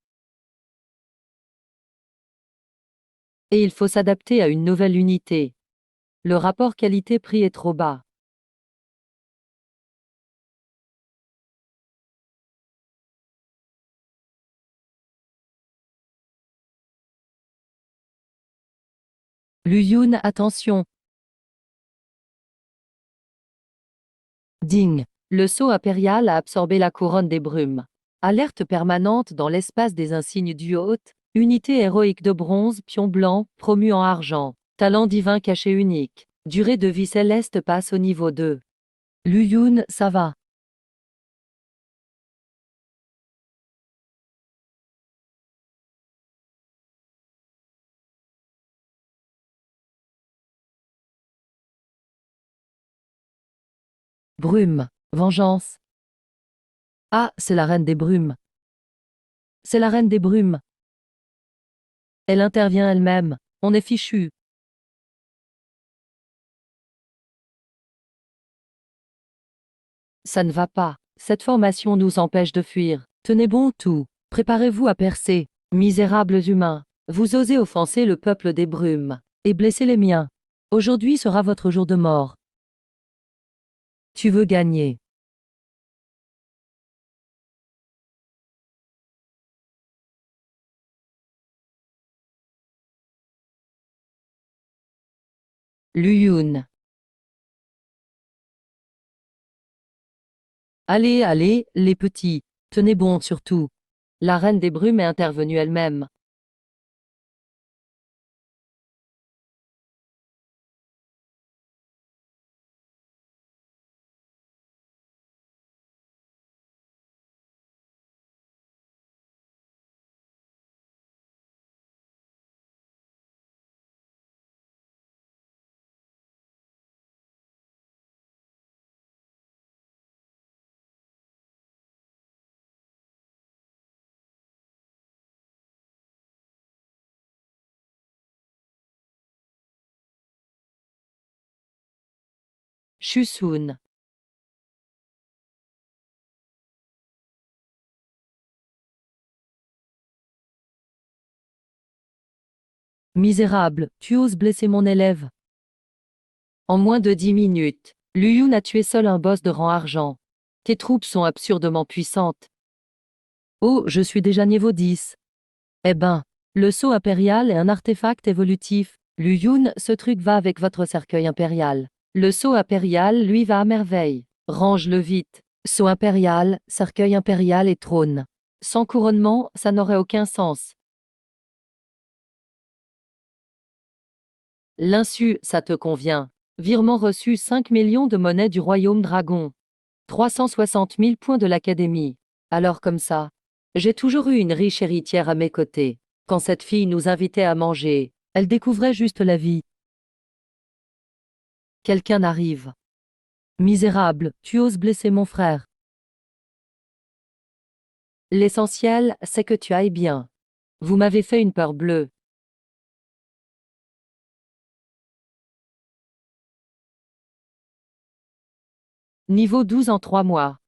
Et il faut s'adapter à une nouvelle unité. Le rapport qualité-prix est trop bas. Lu Yun, attention. Ding. Le sceau impérial a absorbé la couronne des brumes. Alerte permanente dans l'espace des insignes du hôte. Unité héroïque de bronze, pion blanc, promu en argent. Talent divin caché unique. Durée de vie céleste passe au niveau 2. Lu Yun, ça va. Brume. Vengeance. Ah, c'est la reine des brumes. C'est la reine des brumes. Elle intervient elle-même. On est fichu. Ça ne va pas. Cette formation nous empêche de fuir. Tenez bon tout. Préparez-vous à percer. Misérables humains. Vous osez offenser le peuple des brumes. Et blesser les miens. Aujourd'hui sera votre jour de mort. Tu veux gagner. Lu Yun. Allez, allez, les petits, tenez bon surtout. La reine des brumes est intervenue elle-même. Chusun. Misérable, tu oses blesser mon élève. En moins de 10 minutes, Lu Yun a tué seul un boss de rang argent. Tes troupes sont absurdement puissantes. Oh, je suis déjà niveau 10. Eh ben, le sceau impérial est un artefact évolutif. Lu Yun, ce truc va avec votre cercueil impérial. Le sceau impérial, lui, va à merveille. Range-le vite. Sceau impérial, cercueil impérial et trône. Sans couronnement, ça n'aurait aucun sens. L'insu, ça te convient. Virement reçu 5 millions de monnaies du royaume dragon. 360 000 points de l'académie. Alors comme ça. J'ai toujours eu une riche héritière à mes côtés. Quand cette fille nous invitait à manger, elle découvrait juste la vie. Quelqu'un arrive. Misérable, tu oses blesser mon frère. L'essentiel, c'est que tu ailles bien. Vous m'avez fait une peur bleue. Niveau 12 en 3 mois.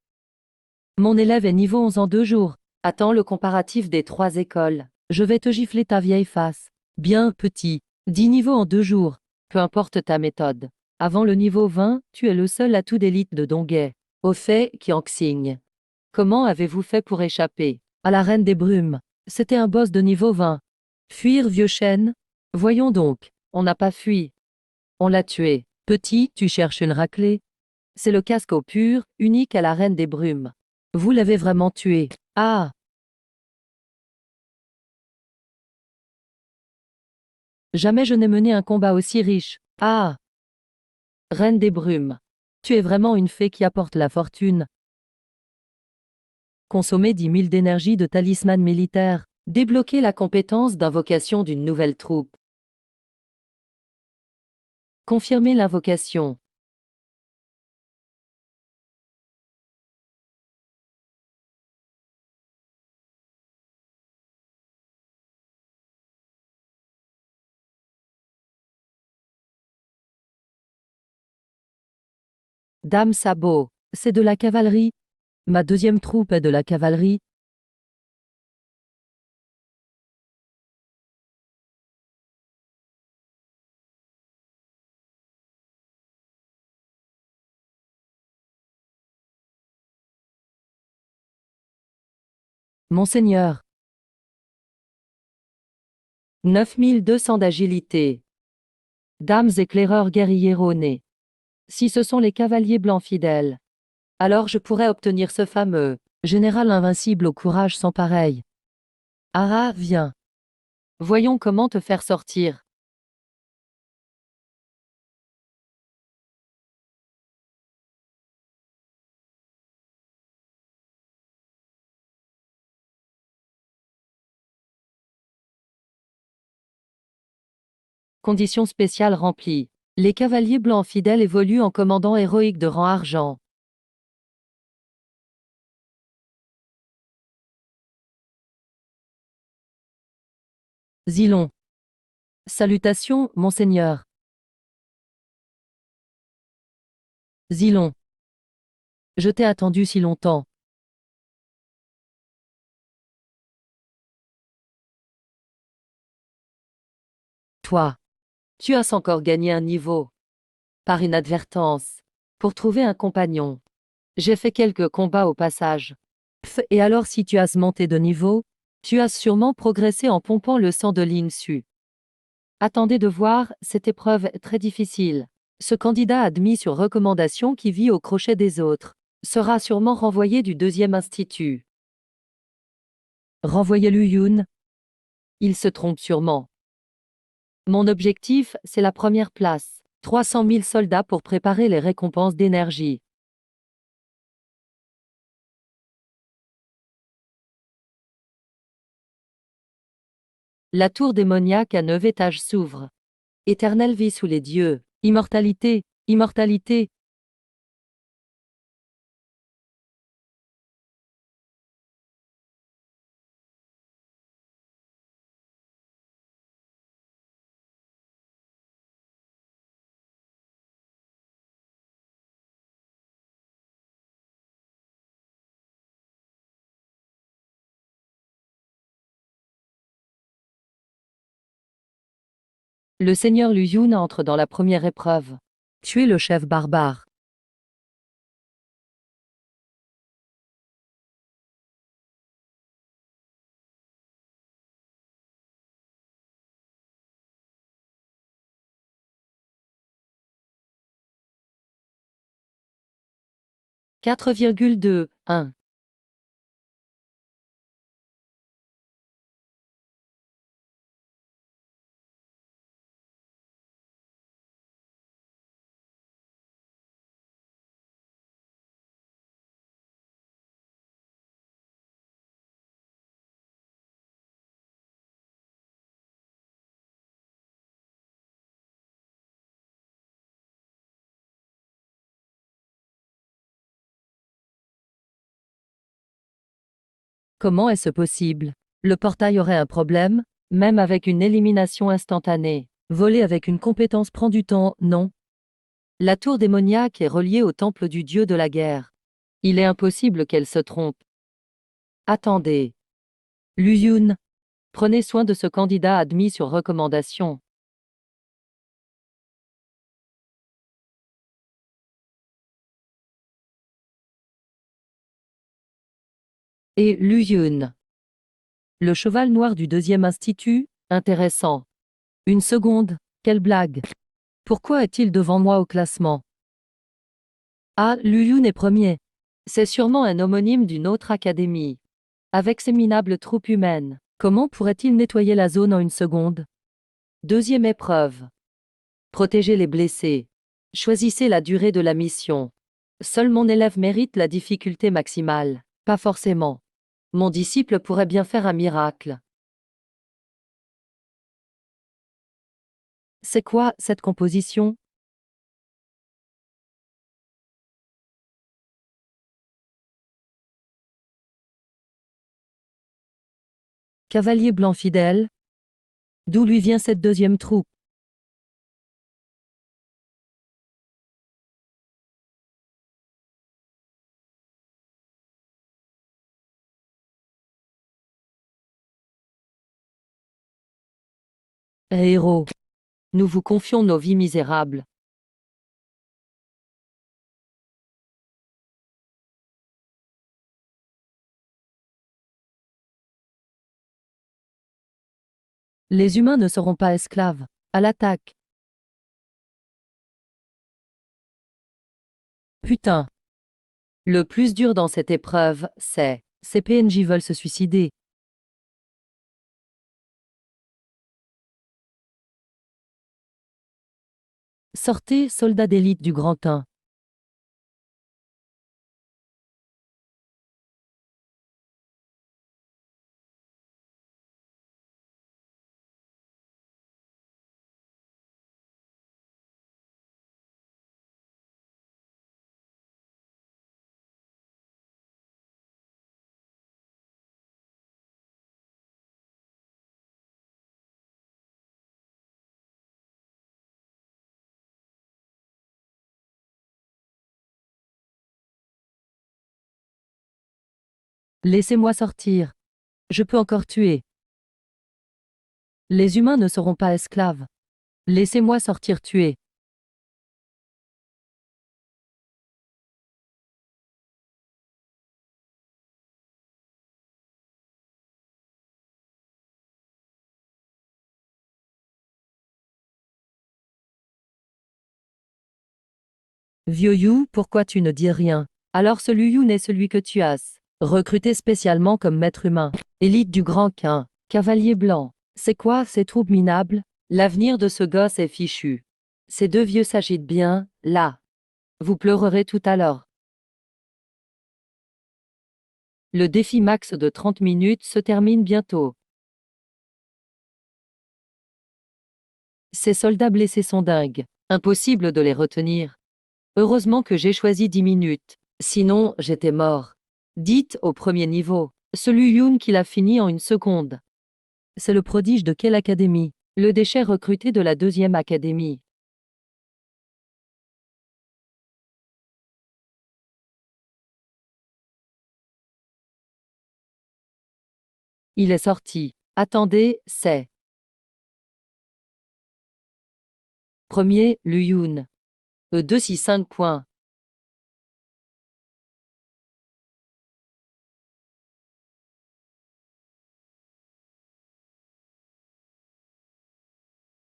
Mon élève est niveau 11 en 2 jours. Attends le comparatif des 3 écoles. Je vais te gifler ta vieille face. Bien, petit. 10 niveaux en 2 jours. Peu importe ta méthode. Avant le niveau 20, tu es le seul atout d'élite de Donghai. Au fait, Qianxing. Comment avez-vous fait pour échapper à la reine des brumes? C'était un boss de niveau 20. Fuir, vieux chêne? Voyons donc. On n'a pas fui. On l'a tué. Petit, tu cherches une raclée? C'est le casque au pur, unique à la reine des brumes. Vous l'avez vraiment tué. Ah! Jamais je n'ai mené un combat aussi riche. Ah! Reine des brumes. Tu es vraiment une fée qui apporte la fortune. Consommer 10 000 d'énergie de talisman militaire. Débloquer la compétence d'invocation d'une nouvelle troupe. Confirmer l'invocation. Dame Sabot. C'est de la cavalerie. Ma deuxième troupe est de la cavalerie. Monseigneur. 9200 d'agilité. Dames éclaireurs guerriers nés. Si ce sont les cavaliers blancs fidèles, alors je pourrais obtenir ce fameux général invincible au courage sans pareil. Ara, viens. Voyons comment te faire sortir. Conditions spéciales remplies. Les cavaliers blancs fidèles évoluent en commandant héroïque de rang argent. Zilon. Salutations, monseigneur. Zilon. Je t'ai attendu si longtemps. Toi. Tu as encore gagné un niveau. Par inadvertance. Pour trouver un compagnon. J'ai fait quelques combats au passage. Et alors si tu as monté de niveau, tu as sûrement progressé en pompant le sang de l'INSU. Attendez de voir, cette épreuve est très difficile. Ce candidat admis sur recommandation qui vit au crochet des autres. sera sûrement renvoyé du deuxième institut. Renvoyer Lu Yun? Il se trompe sûrement. Mon objectif, c'est la première place. 300 000 soldats pour préparer les récompenses d'énergie. La tour démoniaque à 9 étages s'ouvre. Éternelle vie sous les dieux. Immortalité, immortalité. Le seigneur Lu Yun entre dans la première épreuve. Tuer le chef barbare. « 4,2-1. Comment est-ce possible? Le portail aurait un problème, même avec une élimination instantanée. Voler avec une compétence prend du temps, non? La tour démoniaque est reliée au temple du dieu de la guerre. Il est impossible qu'elle se trompe. Attendez. Lu Yun, prenez soin de ce candidat admis sur recommandation. Et Lu Yun. Le cheval noir du deuxième institut, intéressant. Une seconde, quelle blague. Pourquoi est-il devant moi au classement? Ah, Lu Yun est premier. C'est sûrement un homonyme d'une autre académie. Avec ses minables troupes humaines, comment pourrait-il nettoyer la zone en une seconde? Deuxième épreuve. Protéger les blessés. Choisissez la durée de la mission. Seul mon élève mérite la difficulté maximale. Pas forcément. Mon disciple pourrait bien faire un miracle. C'est quoi, cette composition? Cavalier blanc fidèle? D'où lui vient cette deuxième troupe? Héros. Nous vous confions nos vies misérables. Les humains ne seront pas esclaves. À l'attaque. Putain. Le plus dur dans cette épreuve, c'est... Ces PNJ veulent se suicider. Sortez, soldats d'élite du Grand 1. Laissez-moi sortir. Je peux encore tuer. Les humains ne seront pas esclaves. Laissez-moi sortir tuer. Vieux You, pourquoi tu ne dis rien? Alors ce Lu Yun est celui que tu as recruté spécialement comme maître humain. Élite du Grand Quin, cavalier blanc. C'est quoi ces troupes minables? L'avenir de ce gosse est fichu. Ces deux vieux s'agitent bien, là. Vous pleurerez tout à l'heure. Le défi max de 30 minutes se termine bientôt. Ces soldats blessés sont dingues. Impossible de les retenir. Heureusement que j'ai choisi 10 minutes. Sinon, j'étais mort. Dites au premier niveau. Ce Lu Yun qui l'a fini en une seconde. C'est le prodige de quelle académie? Le déchet recruté de la deuxième académie. Il est sorti. Attendez, c'est. Premier, Lu Yun. E265 points.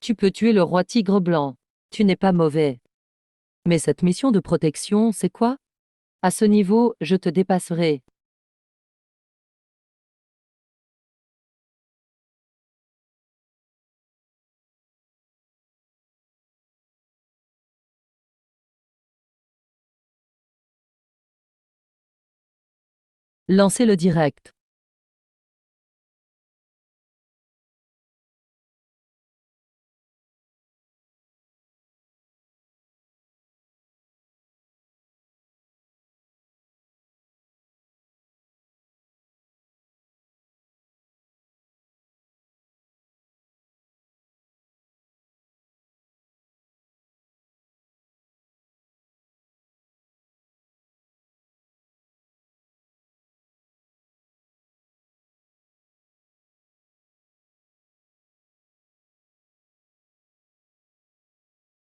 Tu peux tuer le roi tigre blanc. Tu n'es pas mauvais. Mais cette mission de protection, c'est quoi? À ce niveau, je te dépasserai. Lancez le direct.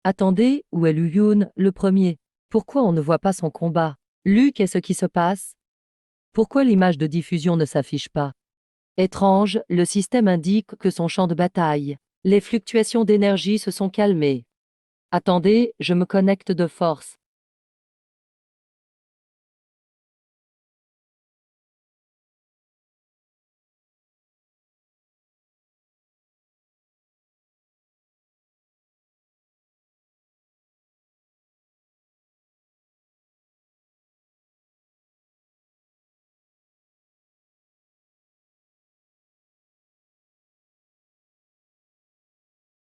Attendez, où est Lu Yun, le premier? Pourquoi on ne voit pas son combat? Lu, qu'est-ce qui se passe? Pourquoi l'image de diffusion ne s'affiche pas? Étrange, le système indique que son champ de bataille. Les fluctuations d'énergie se sont calmées. Attendez, je me connecte de force.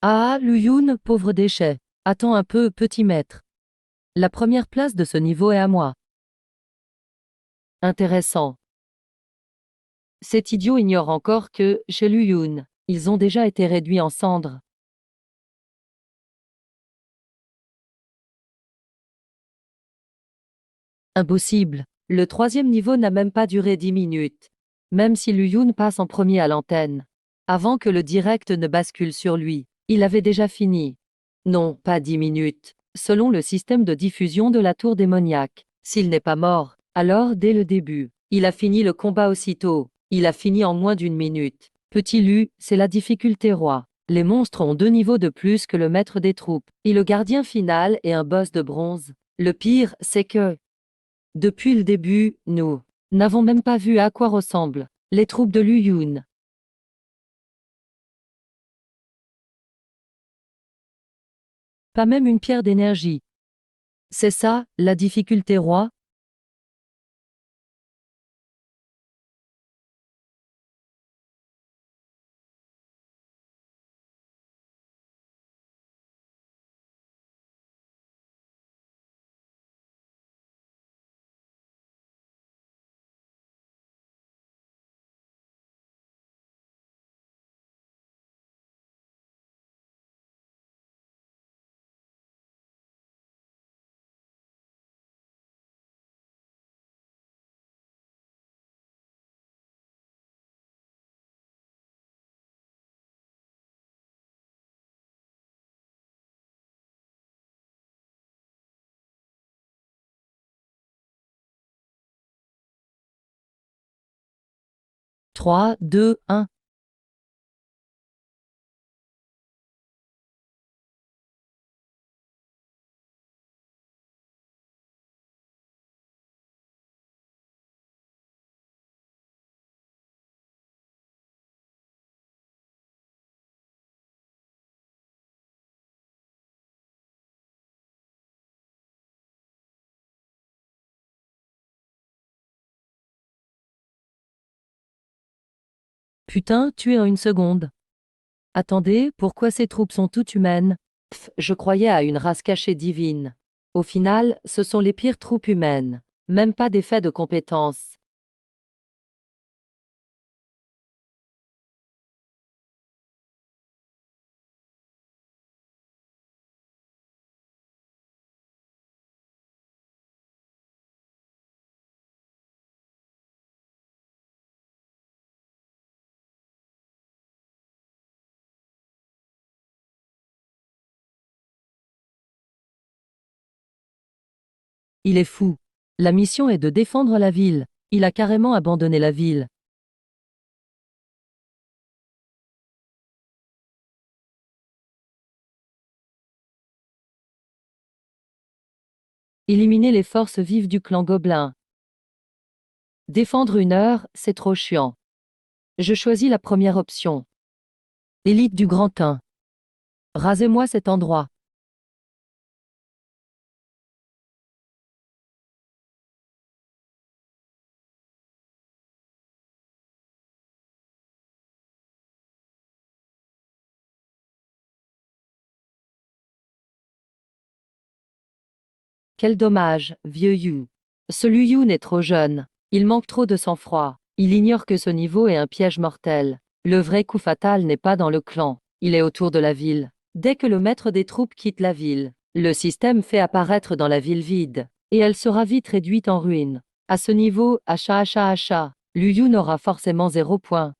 Ah, Lu Yun, pauvre déchet. Attends un peu, petit maître. La première place de ce niveau est à moi. Intéressant. Cet idiot ignore encore que, chez Lu Yun, ils ont déjà été réduits en cendres. Impossible. Le troisième niveau n'a même pas duré 10 minutes. Même si Lu Yun passe en premier à l'antenne. Avant que le direct ne bascule sur lui, il avait déjà fini. Non, pas 10 minutes. Selon le système de diffusion de la tour démoniaque, s'il n'est pas mort, alors dès le début, il a fini le combat aussitôt. Il a fini en moins d'une minute. Petit Lu, c'est la difficulté roi. Les monstres ont 2 niveaux de plus que le maître des troupes, et le gardien final est un boss de bronze. Le pire, c'est que, depuis le début, nous n'avons même pas vu à quoi ressemblent les troupes de Lu Yun. Pas même une pierre d'énergie. C'est ça, la difficulté roi? Trois, deux, un. Putain, tué en une seconde. Attendez, pourquoi ces troupes sont toutes humaines? Je croyais à une race cachée divine. Au final, ce sont les pires troupes humaines. Même pas d'effet de compétence. Il est fou. La mission est de défendre la ville. Il a carrément abandonné la ville. Éliminer les forces vives du clan Gobelin. Défendre une heure, c'est trop chiant. Je choisis la première option. Élite du Grand 1. Rasez-moi cet endroit. Quel dommage, vieux Yu. Ce Liu Yun est trop jeune. Il manque trop de sang-froid. Il ignore que ce niveau est un piège mortel. Le vrai coup fatal n'est pas dans le clan. Il est autour de la ville. Dès que le maître des troupes quitte la ville, le système fait apparaître dans la ville vide. Et elle sera vite réduite en ruine. À ce niveau, achat, Liu Yun aura forcément 0 point.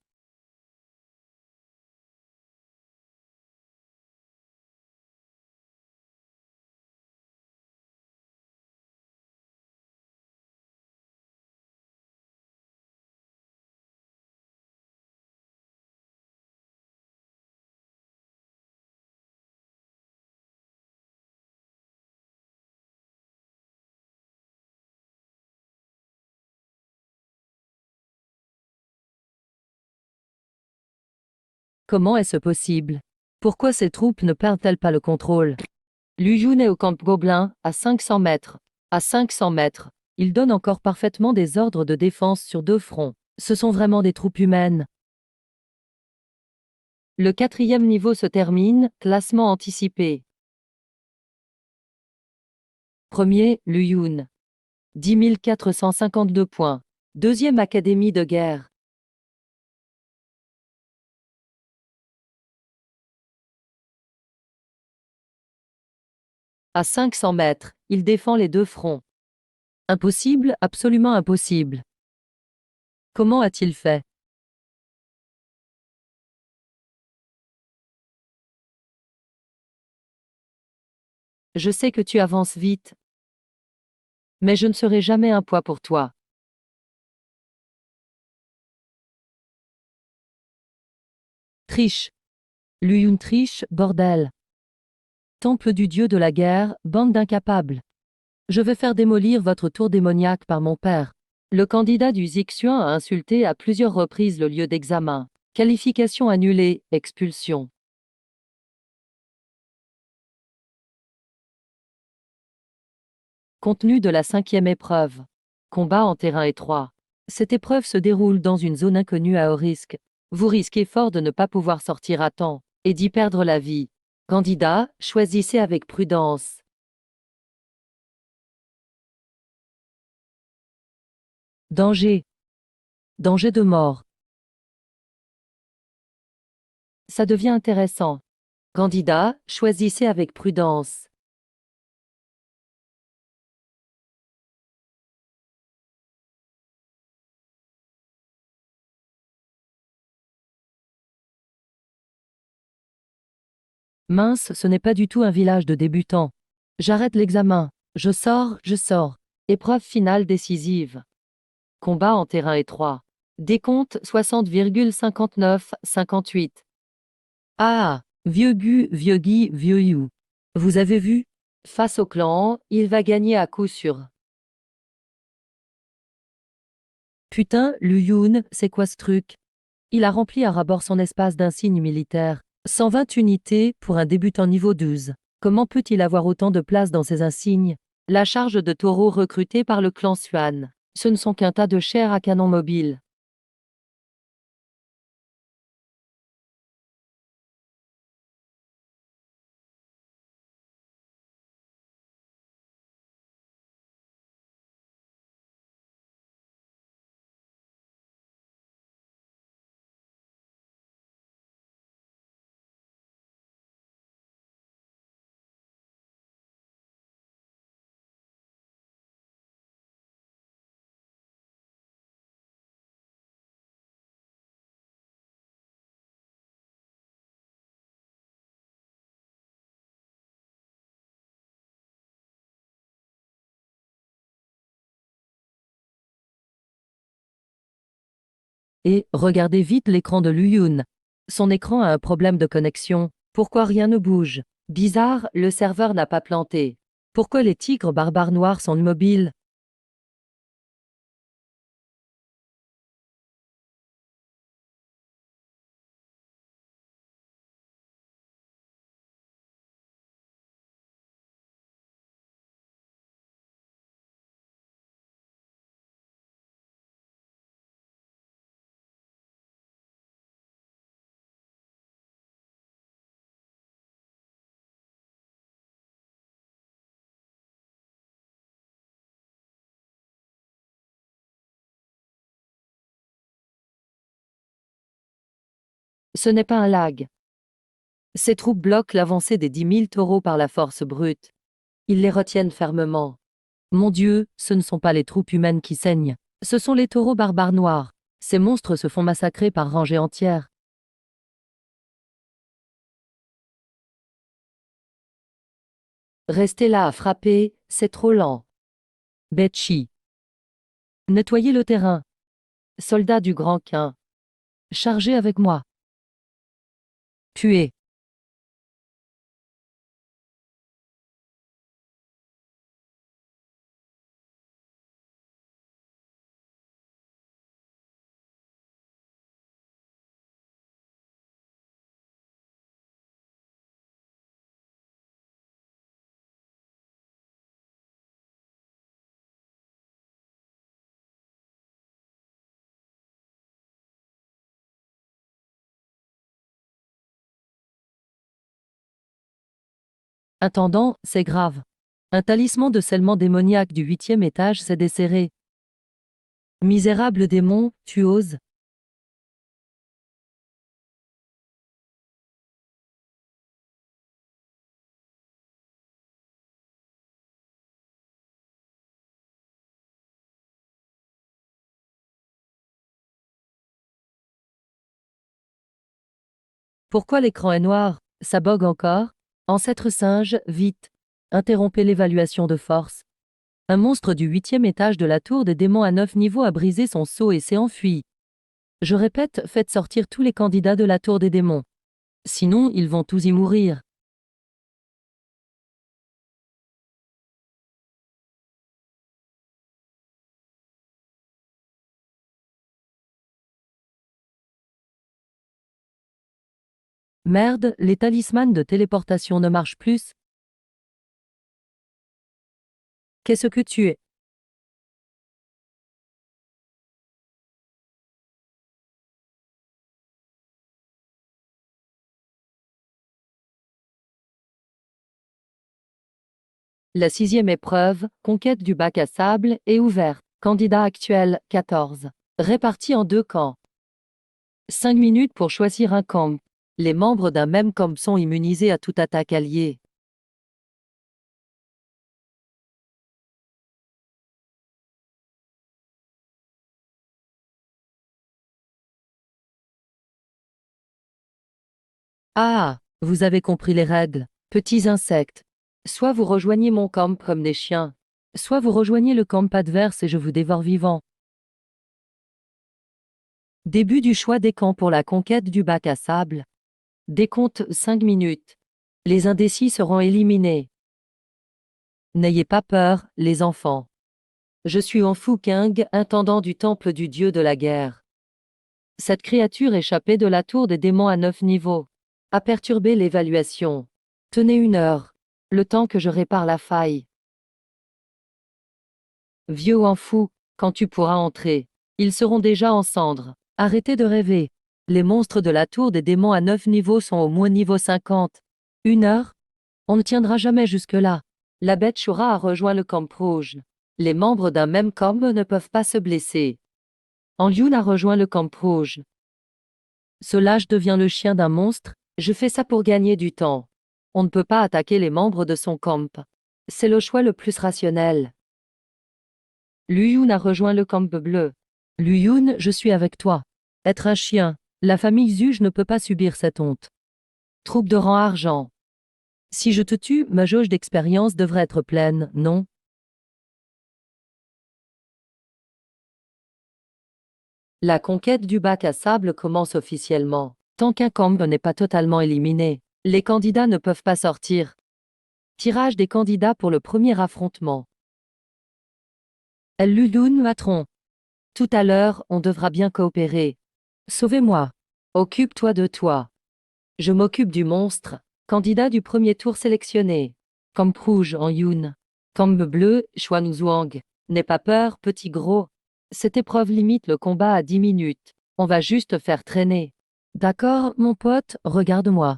Comment est-ce possible? Pourquoi ces troupes ne perdent-elles pas le contrôle? Liu Yun est au camp Gobelin, à 500 mètres. À 500 mètres, il donne encore parfaitement des ordres de défense sur 2 fronts. Ce sont vraiment des troupes humaines. Le 4e niveau se termine, classement anticipé. Premier, Liu Yun. 10 452 points. Deuxième académie de guerre. À 500 mètres, il défend les 2 fronts. Impossible, absolument impossible. Comment a-t-il fait? Je sais que tu avances vite, mais je ne serai jamais un poids pour toi. Triche. Liu Yun triche, bordel. Temple du dieu de la guerre, bande d'incapables. Je vais faire démolir votre tour démoniaque par mon père. Le candidat du Zixuan a insulté à plusieurs reprises le lieu d'examen. Qualification annulée, expulsion. Contenu de la 5e épreuve. Combat en terrain étroit. Cette épreuve se déroule dans une zone inconnue à haut risque. Vous risquez fort de ne pas pouvoir sortir à temps et d'y perdre la vie. Candidat, choisissez avec prudence. Danger. Danger de mort. Ça devient intéressant. Candidat, choisissez avec prudence. Mince, ce n'est pas du tout un village de débutants. J'arrête l'examen. Je sors. Épreuve finale décisive. Combat en terrain étroit. Décompte 60,59-58. Ah, vieux Gu, vieux Guy, vieux You. Vous avez vu? Face au clan, il va gagner à coup sûr. Putain, Liu Yun, c'est quoi ce truc? Il a rempli à ras-bord son espace d'insignes militaires. 120 unités pour un débutant niveau 12. Comment peut-il avoir autant de place dans ses insignes? La charge de taureaux recrutée par le clan Xuan. Ce ne sont qu'un tas de chair à canon mobile. Et regardez vite l'écran de Luyun. Son écran a un problème de connexion. Pourquoi rien ne bouge? Bizarre, le serveur n'a pas planté. Pourquoi les tigres barbares noirs sont immobiles? Ce n'est pas un lag. Ces troupes bloquent l'avancée des 10 000 taureaux par la force brute. Ils les retiennent fermement. Mon Dieu, ce ne sont pas les troupes humaines qui saignent. Ce sont les taureaux barbares noirs. Ces monstres se font massacrer par rangées entières. Restez là à frapper, c'est trop lent. Betchi. Nettoyez le terrain. Soldats du Grand Quin. Chargez avec moi. Tuez. Intendant, c'est grave. Un talisman de scellement démoniaque du 8e étage s'est desserré. Misérable démon, tu oses? Pourquoi l'écran est noir? Ça bug encore? Ancêtre singe, vite. Interrompez l'évaluation de force. Un monstre du 8e étage de la tour des démons à 9 niveaux a brisé son sceau et s'est enfui. Je répète, faites sortir tous les candidats de la tour des démons. Sinon, ils vont tous y mourir. Merde, les talismans de téléportation ne marchent plus. Qu'est-ce que tu es? La 6e épreuve, conquête du bac à sable, est ouverte. Candidat actuel, 14. Répartis en 2 camps. 5 minutes pour choisir un camp. Les membres d'un même camp sont immunisés à toute attaque alliée. Ah, vous avez compris les règles. Petits insectes. Soit vous rejoignez mon camp comme des chiens, soit vous rejoignez le camp adverse et je vous dévore vivant. Début du choix des camps pour la conquête du bac à sable. Décompte 5 minutes. Les indécis seront éliminés. N'ayez pas peur, les enfants. Je suis Anfu Kang, intendant du temple du dieu de la guerre. Cette créature échappée de la tour des démons à 9 niveaux a perturbé l'évaluation. Tenez 1 heure. Le temps que je répare la faille. Vieux Anfu, quand tu pourras entrer. Ils seront déjà en cendres. Arrêtez de rêver. Les monstres de la tour des démons à 9 niveaux sont au moins niveau 50. 1 heure? On ne tiendra jamais jusque-là. La bête Shura a rejoint le camp rouge. Les membres d'un même camp ne peuvent pas se blesser. Anliun a rejoint le camp rouge. Ce lâche devient le chien d'un monstre, je fais ça pour gagner du temps. On ne peut pas attaquer les membres de son camp. C'est le choix le plus rationnel. Luyun a rejoint le camp bleu. Luyun, je suis avec toi. Être un chien, la famille Zuge ne peut pas subir cette honte. Troupe de rang argent. Si je te tue, ma jauge d'expérience devrait être pleine, non? La conquête du bac à sable commence officiellement. Tant qu'un camp n'est pas totalement éliminé, les candidats ne peuvent pas sortir. Tirage des candidats pour le premier affrontement. Ludun Matron. Tout à l'heure, on devra bien coopérer. Sauvez-moi. Occupe-toi de toi. Je m'occupe du monstre. Candidat du premier tour sélectionné. Camp rouge en Yoon. Camp bleu, Xuan Zhuang. N'aie pas peur, petit gros. Cette épreuve limite le combat à 10 minutes. On va juste faire traîner. D'accord, mon pote, regarde-moi.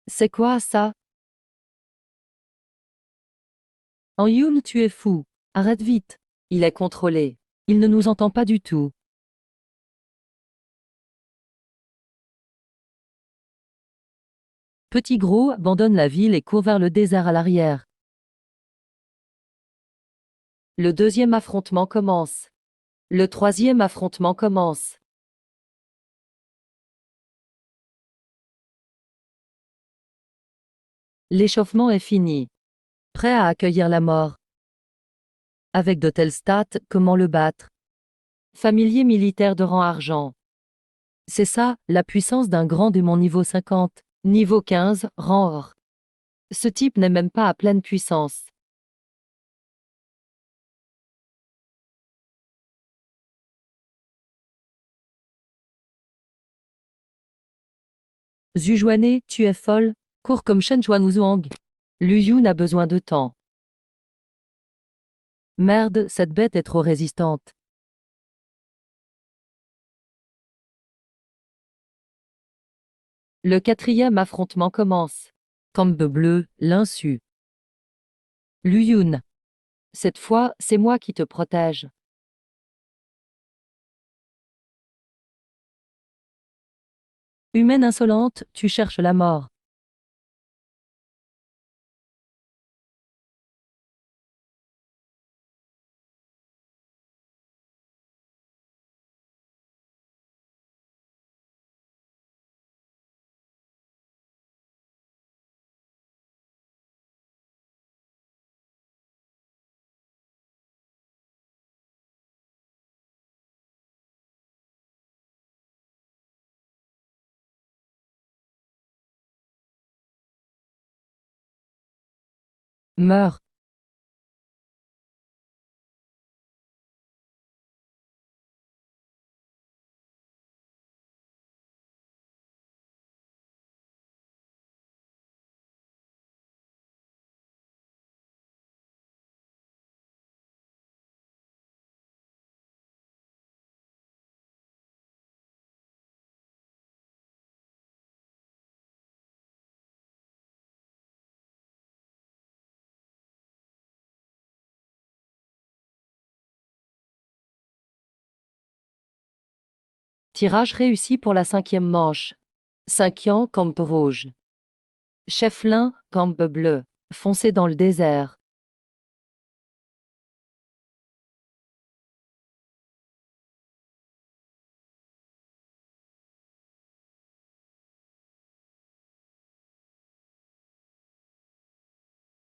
C'est quoi ça? En Yoon, tu es fou. Arrête vite. Il est contrôlé. Il ne nous entend pas du tout. Petit gros abandonne la ville et court vers le désert à l'arrière. Le deuxième affrontement commence. Le troisième affrontement commence. L'échauffement est fini. Prêt à accueillir la mort. Avec de telles stats, comment le battre? Familier militaire de rang argent. C'est ça, la puissance d'un grand démon niveau 50. Niveau 15, rang or. Ce type n'est même pas à pleine puissance. Zujuane, tu es folle? Cours comme Shen Zhuang. Luyun a besoin de temps. Merde, cette bête est trop résistante. Le quatrième affrontement commence. Camp bleu, l'insu. Luyun. Cette fois, c'est moi qui te protège. Humaine insolente, tu cherches la mort. Meurs. Tirage réussi pour la cinquième manche. Cinquian, camp rouge. Cheflin, camp bleu. Foncez dans le désert.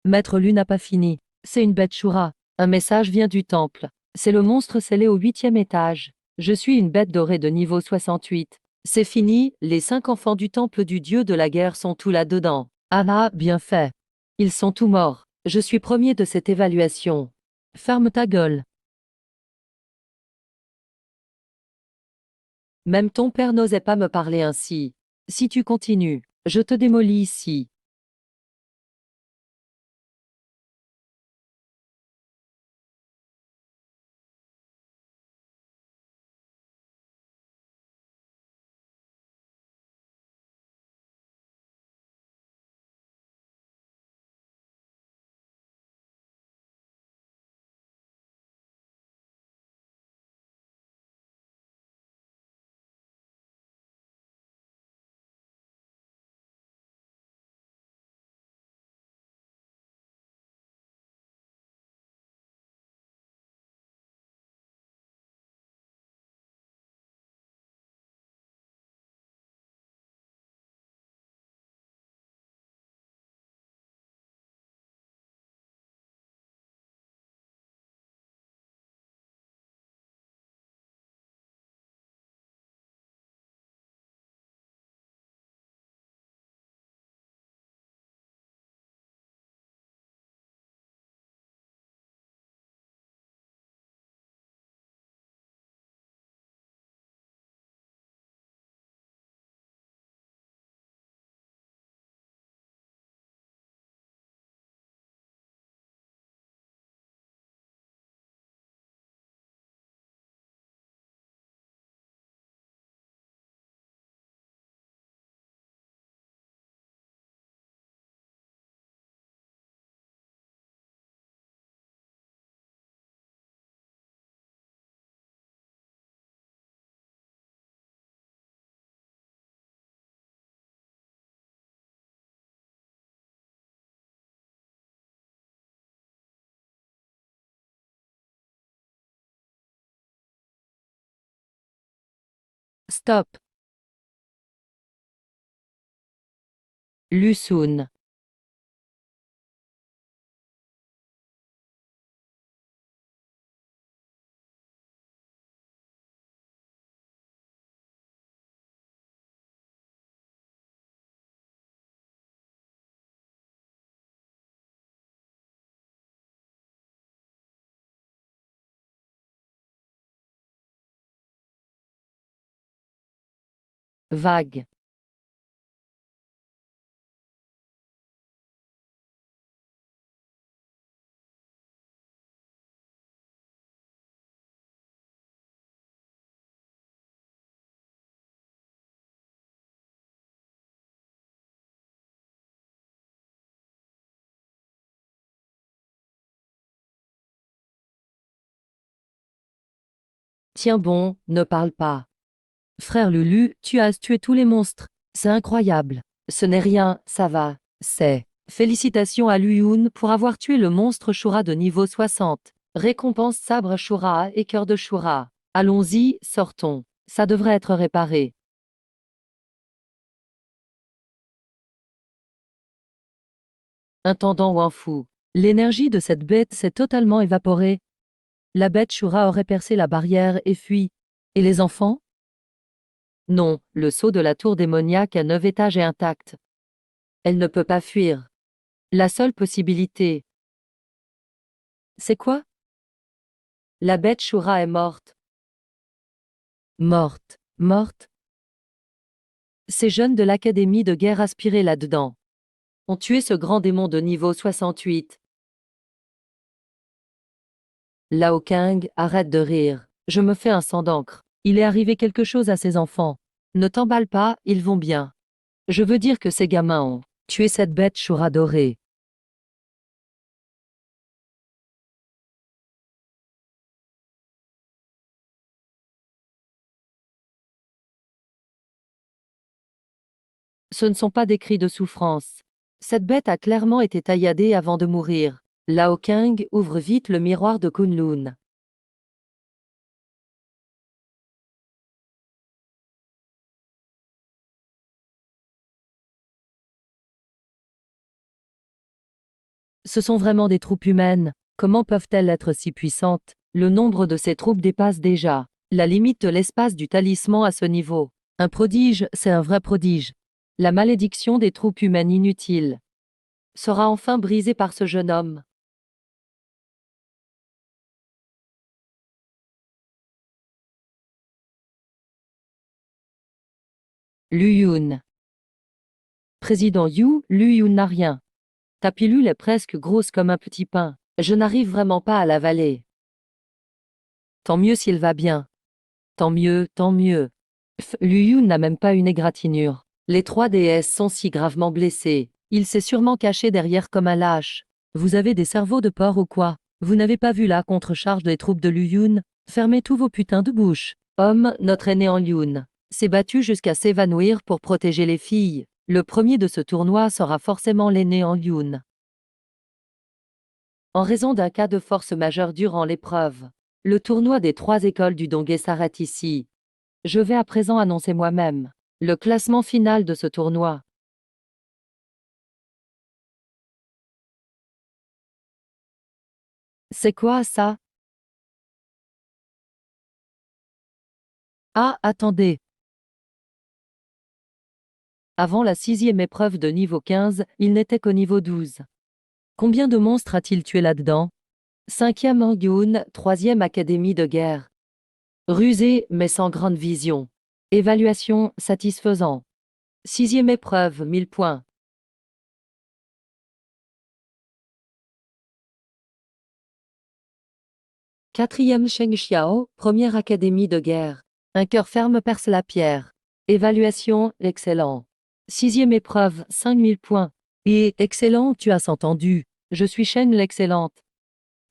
Maître Lu n'a pas fini. C'est une bête Shura. Un message vient du temple. C'est le monstre scellé au 8e étage. Je suis une bête dorée de niveau 68. C'est fini, les 5 enfants du temple du dieu de la guerre sont tous là-dedans. Ah, bien fait. Ils sont tous morts. Je suis premier de cette évaluation. Ferme ta gueule. Même ton père n'osait pas me parler ainsi. Si tu continues, je te démolis ici. Stop. Lusun. Vague. Tiens bon, ne parle pas. Frère Lulu, tu as tué tous les monstres. C'est incroyable. Ce n'est rien, ça va. C'est. Félicitations à Luyun pour avoir tué le monstre Shura de niveau 60. Récompense sabre Shura et cœur de Shura. Allons-y, sortons. Ça devrait être réparé. Intendant Wanfu. L'énergie de cette bête s'est totalement évaporée. La bête Shura aurait percé la barrière et fui. Et les enfants? Non, le sceau de la tour démoniaque à 9 étages est intact. Elle ne peut pas fuir. La seule possibilité. C'est quoi? La bête Shura est morte. Morte. Morte? Ces jeunes de l'académie de guerre aspirés là-dedans ont tué ce grand démon de niveau 68. Lao Kang, arrête de rire. Je me fais un sang d'encre. Il est arrivé quelque chose à ces enfants. Ne t'emballe pas, ils vont bien. Je veux dire que ces gamins ont tué cette bête Shura dorée. Ce ne sont pas des cris de souffrance. Cette bête a clairement été tailladée avant de mourir. Lao Kang ouvre vite le miroir de Kunlun. Ce sont vraiment des troupes humaines. Comment peuvent-elles être si puissantes? Le nombre de ces troupes dépasse déjà la limite de l'espace du talisman à ce niveau. Un prodige, c'est un vrai prodige. La malédiction des troupes humaines inutiles sera enfin brisée par ce jeune homme. Luyun. Président Yu, Luyun n'a rien. Ta pilule est presque grosse comme un petit pain. Je n'arrive vraiment pas à l'avaler. Tant mieux s'il va bien. Tant mieux, tant mieux. Luyun n'a même pas une égratignure. Les 3 déesses sont si gravement blessées. Il s'est sûrement caché derrière comme un lâche. Vous avez des cerveaux de porc ou quoi? Vous n'avez pas vu la contre-charge des troupes de Luyun? Fermez tous vos putains de bouches. Homme, notre aîné en Lyun, s'est battu jusqu'à s'évanouir pour protéger les filles. Le premier de ce tournoi sera forcément l'aîné en Lyun. En raison d'un cas de force majeure durant l'épreuve, le tournoi des 3 écoles du Dongé s'arrête ici. Je vais à présent annoncer moi-même le classement final de ce tournoi. C'est quoi ça? Ah, attendez. Avant la 6e épreuve de niveau 15, il n'était qu'au niveau 12. Combien de monstres a-t-il tué là-dedans? 5e Angyun, 3e Académie de guerre. Rusé, mais sans grande vision. Évaluation, satisfaisant. 6e épreuve, 1000 points. 4e Sheng Xiao, première académie de guerre. Un cœur ferme perce la pierre. Évaluation, excellent. 6e épreuve, 5000 points. Et, excellent, tu as entendu. Je suis Sheng l'excellente.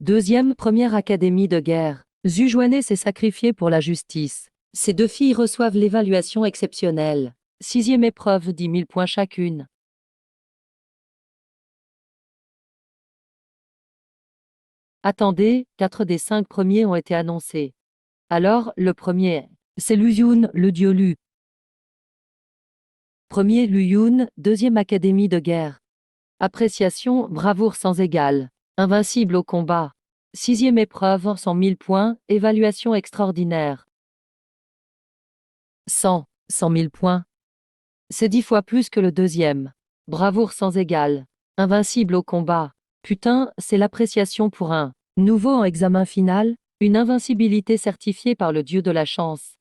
2e première académie de guerre. Zhu Juané s'est sacrifié pour la justice. Ces 2 filles reçoivent l'évaluation exceptionnelle. 6e épreuve, 10 000 points chacune. Attendez, 4 des 5 premiers ont été annoncés. Alors, le premier, c'est Luyun, le dieu Lu. Premier Lu Yun, deuxième académie de guerre. Appréciation, bravoure sans égale. Invincible au combat. Sixième épreuve, 100 000 points, évaluation extraordinaire. 100 000 points. C'est 10 fois plus que le deuxième. Bravoure sans égale. Invincible au combat. Putain, c'est l'appréciation pour un nouveau en examen final, une invincibilité certifiée par le dieu de la chance.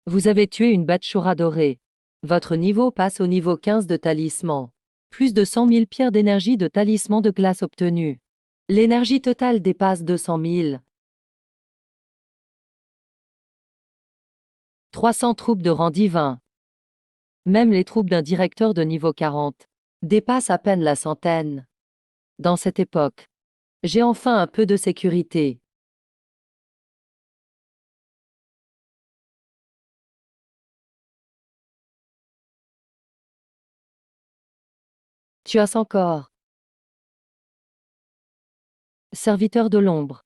Vous avez tué une Bachura dorée. Votre niveau passe au niveau 15 de talisman. Plus de 100 000 pierres d'énergie de talisman de glace obtenues. L'énergie totale dépasse 200 000. 300 troupes de rang divin. Même les troupes d'un directeur de niveau 40 dépassent à peine la centaine. Dans cette époque, j'ai enfin un peu de sécurité. Tu as encore. Serviteur de l'ombre.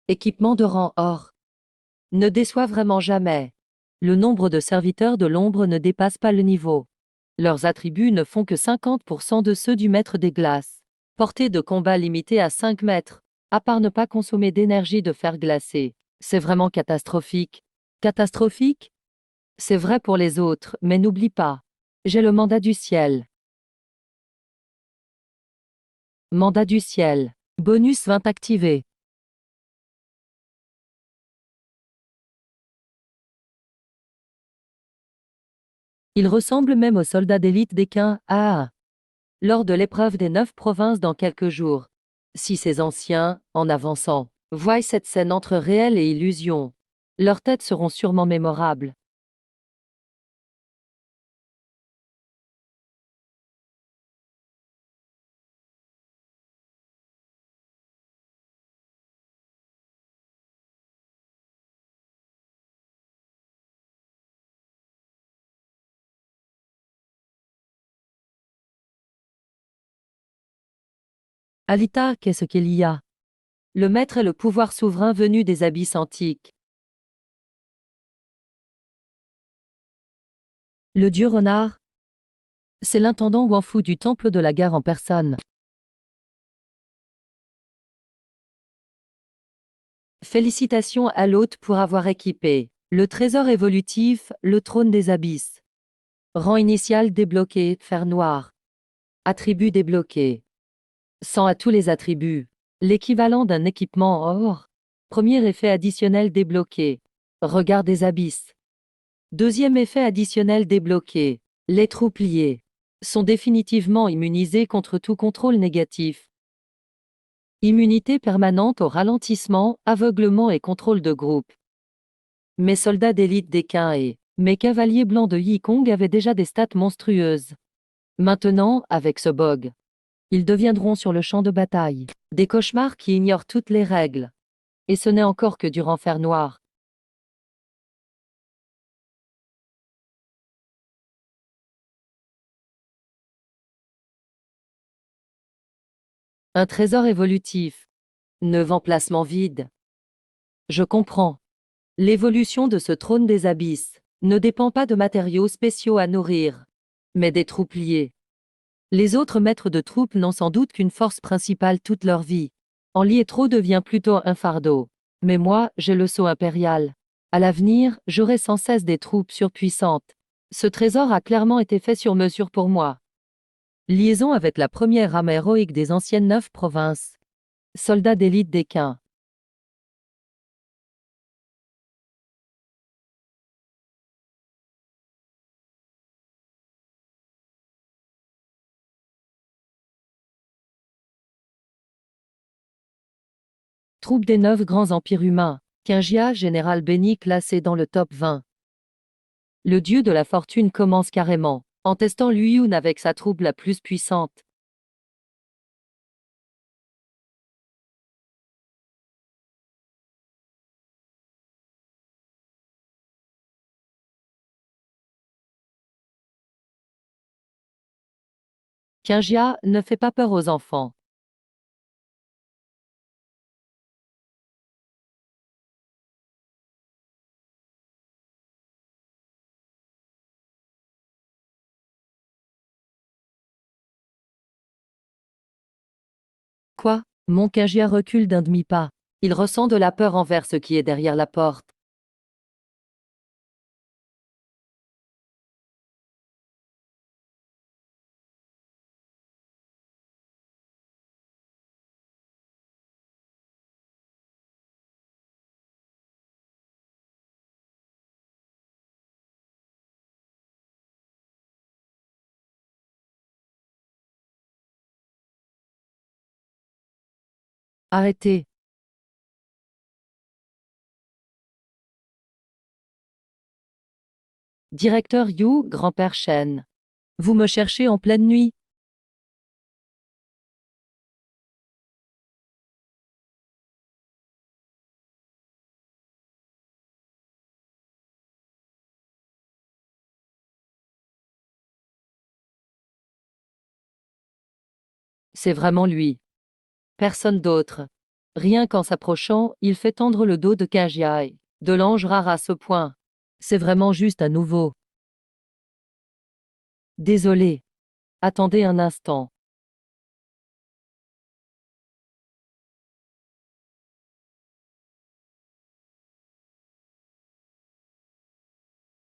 Équipement de rang or. Ne déçoit vraiment jamais. Le nombre de serviteurs de l'ombre ne dépasse pas le niveau. Leurs attributs ne font que 50% de ceux du maître des glaces. Portée de combat limitée à 5 mètres, à part ne pas consommer d'énergie de fer glacé. C'est vraiment catastrophique. Catastrophique? C'est vrai pour les autres, mais n'oublie pas. J'ai le mandat du ciel. Mandat du ciel. Bonus 20 activé. Il ressemble même aux soldats d'élite d'Équin. Ah! Lors de l'épreuve des 9 provinces dans quelques jours. Si ces anciens, en avançant, voient cette scène entre réel et illusion, leurs têtes seront sûrement mémorables. Alita, qu'est-ce qu'il y a? Le maître est le pouvoir souverain venu des abysses antiques. Le dieu renard? C'est l'intendant Wanfu du temple de la gare en personne. Félicitations à l'hôte pour avoir équipé le trésor évolutif, le trône des abysses. Rang initial débloqué, fer noir. Attribut débloqué. 100 à tous les attributs. L'équivalent d'un équipement en or. Premier effet additionnel débloqué. Regard des abysses. Deuxième effet additionnel débloqué. Les troupes liées sont définitivement immunisées contre tout contrôle négatif. Immunité permanente au ralentissement, aveuglement et contrôle de groupe. Mes soldats d'élite d'Équin et mes cavaliers blancs de Yikong avaient déjà des stats monstrueuses. Maintenant, avec ce bug, ils deviendront sur le champ de bataille des cauchemars qui ignorent toutes les règles. Et ce n'est encore que du renfer noir. Un trésor évolutif. 9 emplacements vides. Je comprends. L'évolution de ce trône des abysses ne dépend pas de matériaux spéciaux à nourrir, mais des troupes liées. Les autres maîtres de troupes n'ont sans doute qu'une force principale toute leur vie. En lier trop devient plutôt un fardeau. Mais moi, j'ai le sceau impérial. À l'avenir, j'aurai sans cesse des troupes surpuissantes. Ce trésor a clairement été fait sur mesure pour moi. Liaison avec la première rame héroïque des anciennes 9 provinces. Soldats d'élite d'Équin. Troupe des 9 grands empires humains. Kingia, général béni classé dans le top 20. Le dieu de la fortune commence carrément, en testant Luyun avec sa troupe la plus puissante. Kingia ne fait pas peur aux enfants. Quoi? Mon Kingia recule d'un demi-pas. Il ressent de la peur envers ce qui est derrière la porte. Arrêtez. Directeur Yu, grand-père Shen. Vous me cherchez en pleine nuit? C'est vraiment lui. Personne d'autre. Rien qu'en s'approchant, il fait tendre le dos de Kingia. De l'ange rare à ce point. C'est vraiment juste à nouveau. Désolé. Attendez un instant.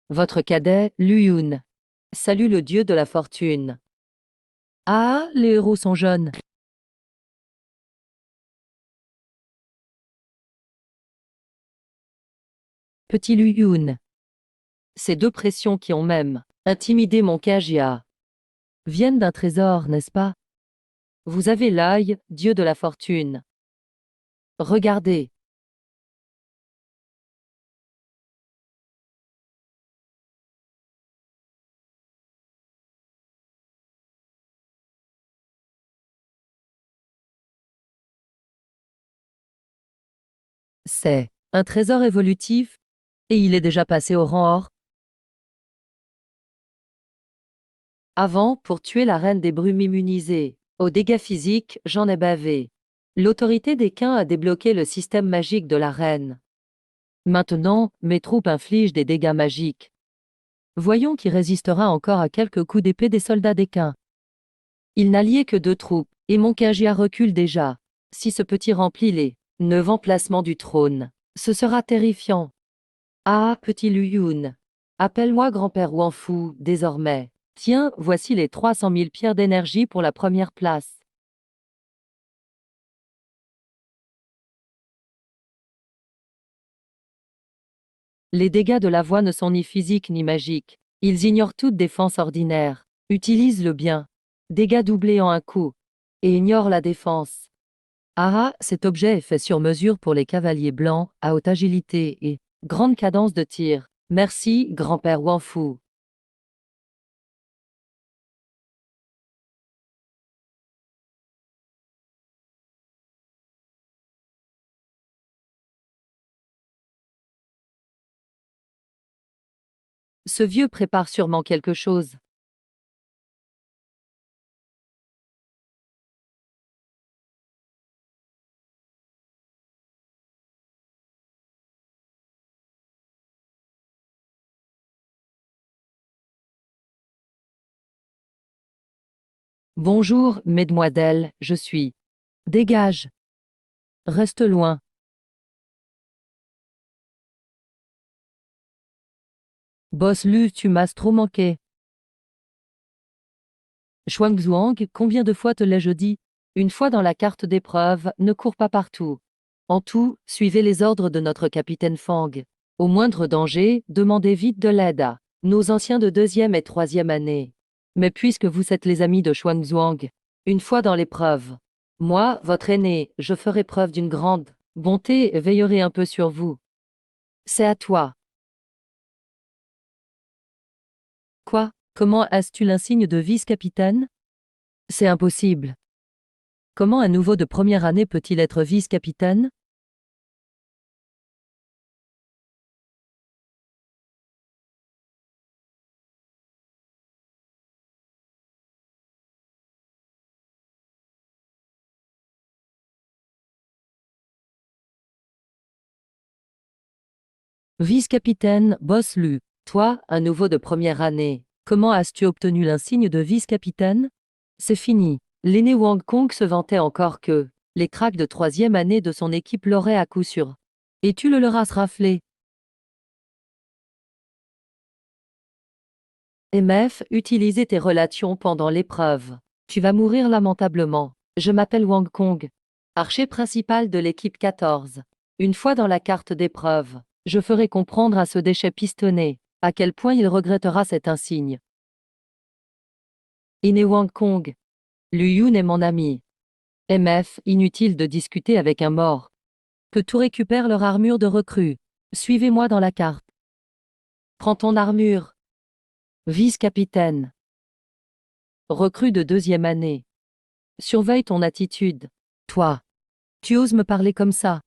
Votre cadet, Luyun. Salue le dieu de la fortune. Ah, les héros sont jeunes. Petit Luyun. Ces deux pressions qui ont même intimidé mon Kingia viennent d'un trésor, n'est-ce pas? Vous avez l'œil, dieu de la fortune. Regardez. C'est un trésor évolutif, et il est déjà passé au rang or. Avant, pour tuer la reine des brumes immunisée, aux dégâts physiques, j'en ai bavé. L'autorité des Quins a débloqué le système magique de la reine. Maintenant, mes troupes infligent des dégâts magiques. Voyons qui résistera encore à quelques coups d'épée des soldats des Quins. Il n'a lié que deux troupes, et mon Kingia recule déjà. Si ce petit remplit les 9 emplacements du trône, ce sera terrifiant. Ah, petit Luyun. Appelle-moi grand-père Wanfu, désormais. Tiens, voici les 300 000 pierres d'énergie pour la première place. Les dégâts de la voix ne sont ni physiques ni magiques. Ils ignorent toute défense ordinaire. Utilise-le bien. Dégâts doublés en un coup. Et ignore la défense. Ah, cet objet est fait sur mesure pour les cavaliers blancs, à haute agilité et grande cadence de tir. Merci, grand-père Wanfu. Ce vieux prépare sûrement quelque chose. Bonjour, mesdemoiselles, je suis. Dégage. Reste loin. Boss Lu, tu m'as trop manqué. Xuanzhuang, combien de fois te l'ai-je dit? Une fois dans la carte d'épreuve, ne cours pas partout. En tout, suivez les ordres de notre capitaine Fang. Au moindre danger, demandez vite de l'aide à nos anciens de deuxième et troisième année. Mais puisque vous êtes les amis de Xuanzhuang, une fois dans l'épreuve, moi, votre aîné, je ferai preuve d'une grande bonté et veillerai un peu sur vous. C'est à toi. Quoi? Comment as-tu l'insigne de vice-capitaine? C'est impossible. Comment un nouveau de première année peut-il être vice-capitaine? Vice-capitaine, boss Lu. Toi, un nouveau de première année. Comment as-tu obtenu l'insigne de vice-capitaine? C'est fini. L'aîné Wang Kong se vantait encore que les cracks de troisième année de son équipe l'auraient à coup sûr. Et tu le leur as raflé. MF, utilisez tes relations pendant l'épreuve. Tu vas mourir lamentablement. Je m'appelle Wang Kong, archer principal de l'équipe 14. Une fois dans la carte d'épreuve, je ferai comprendre à ce déchet pistonné à quel point il regrettera cet insigne. Iné Wang Kong. Lu Yun est mon ami. MF, inutile de discuter avec un mort. Que tout récupère leur armure de recrue. Suivez-moi dans la carte. Prends ton armure. Vice-capitaine. Recrue de deuxième année. Surveille ton attitude. Toi. Tu oses me parler comme ça?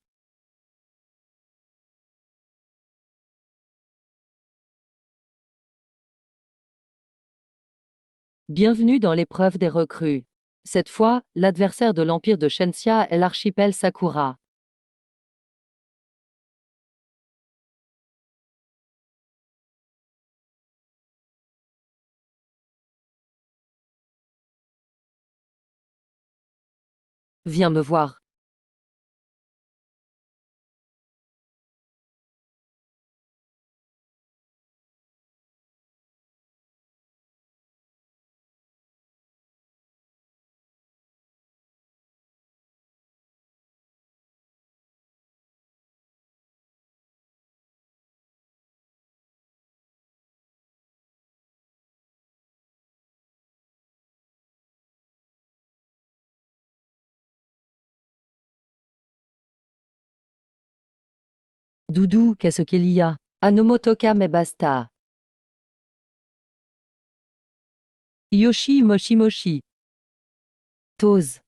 Bienvenue dans l'épreuve des recrues. Cette fois, l'adversaire de l'Empire de Shenxia est l'archipel Sakura. Viens me voir. Doudou, qu'est-ce qu'il y a? Anomotoka me basta. Yoshi moshi moshi. Tose.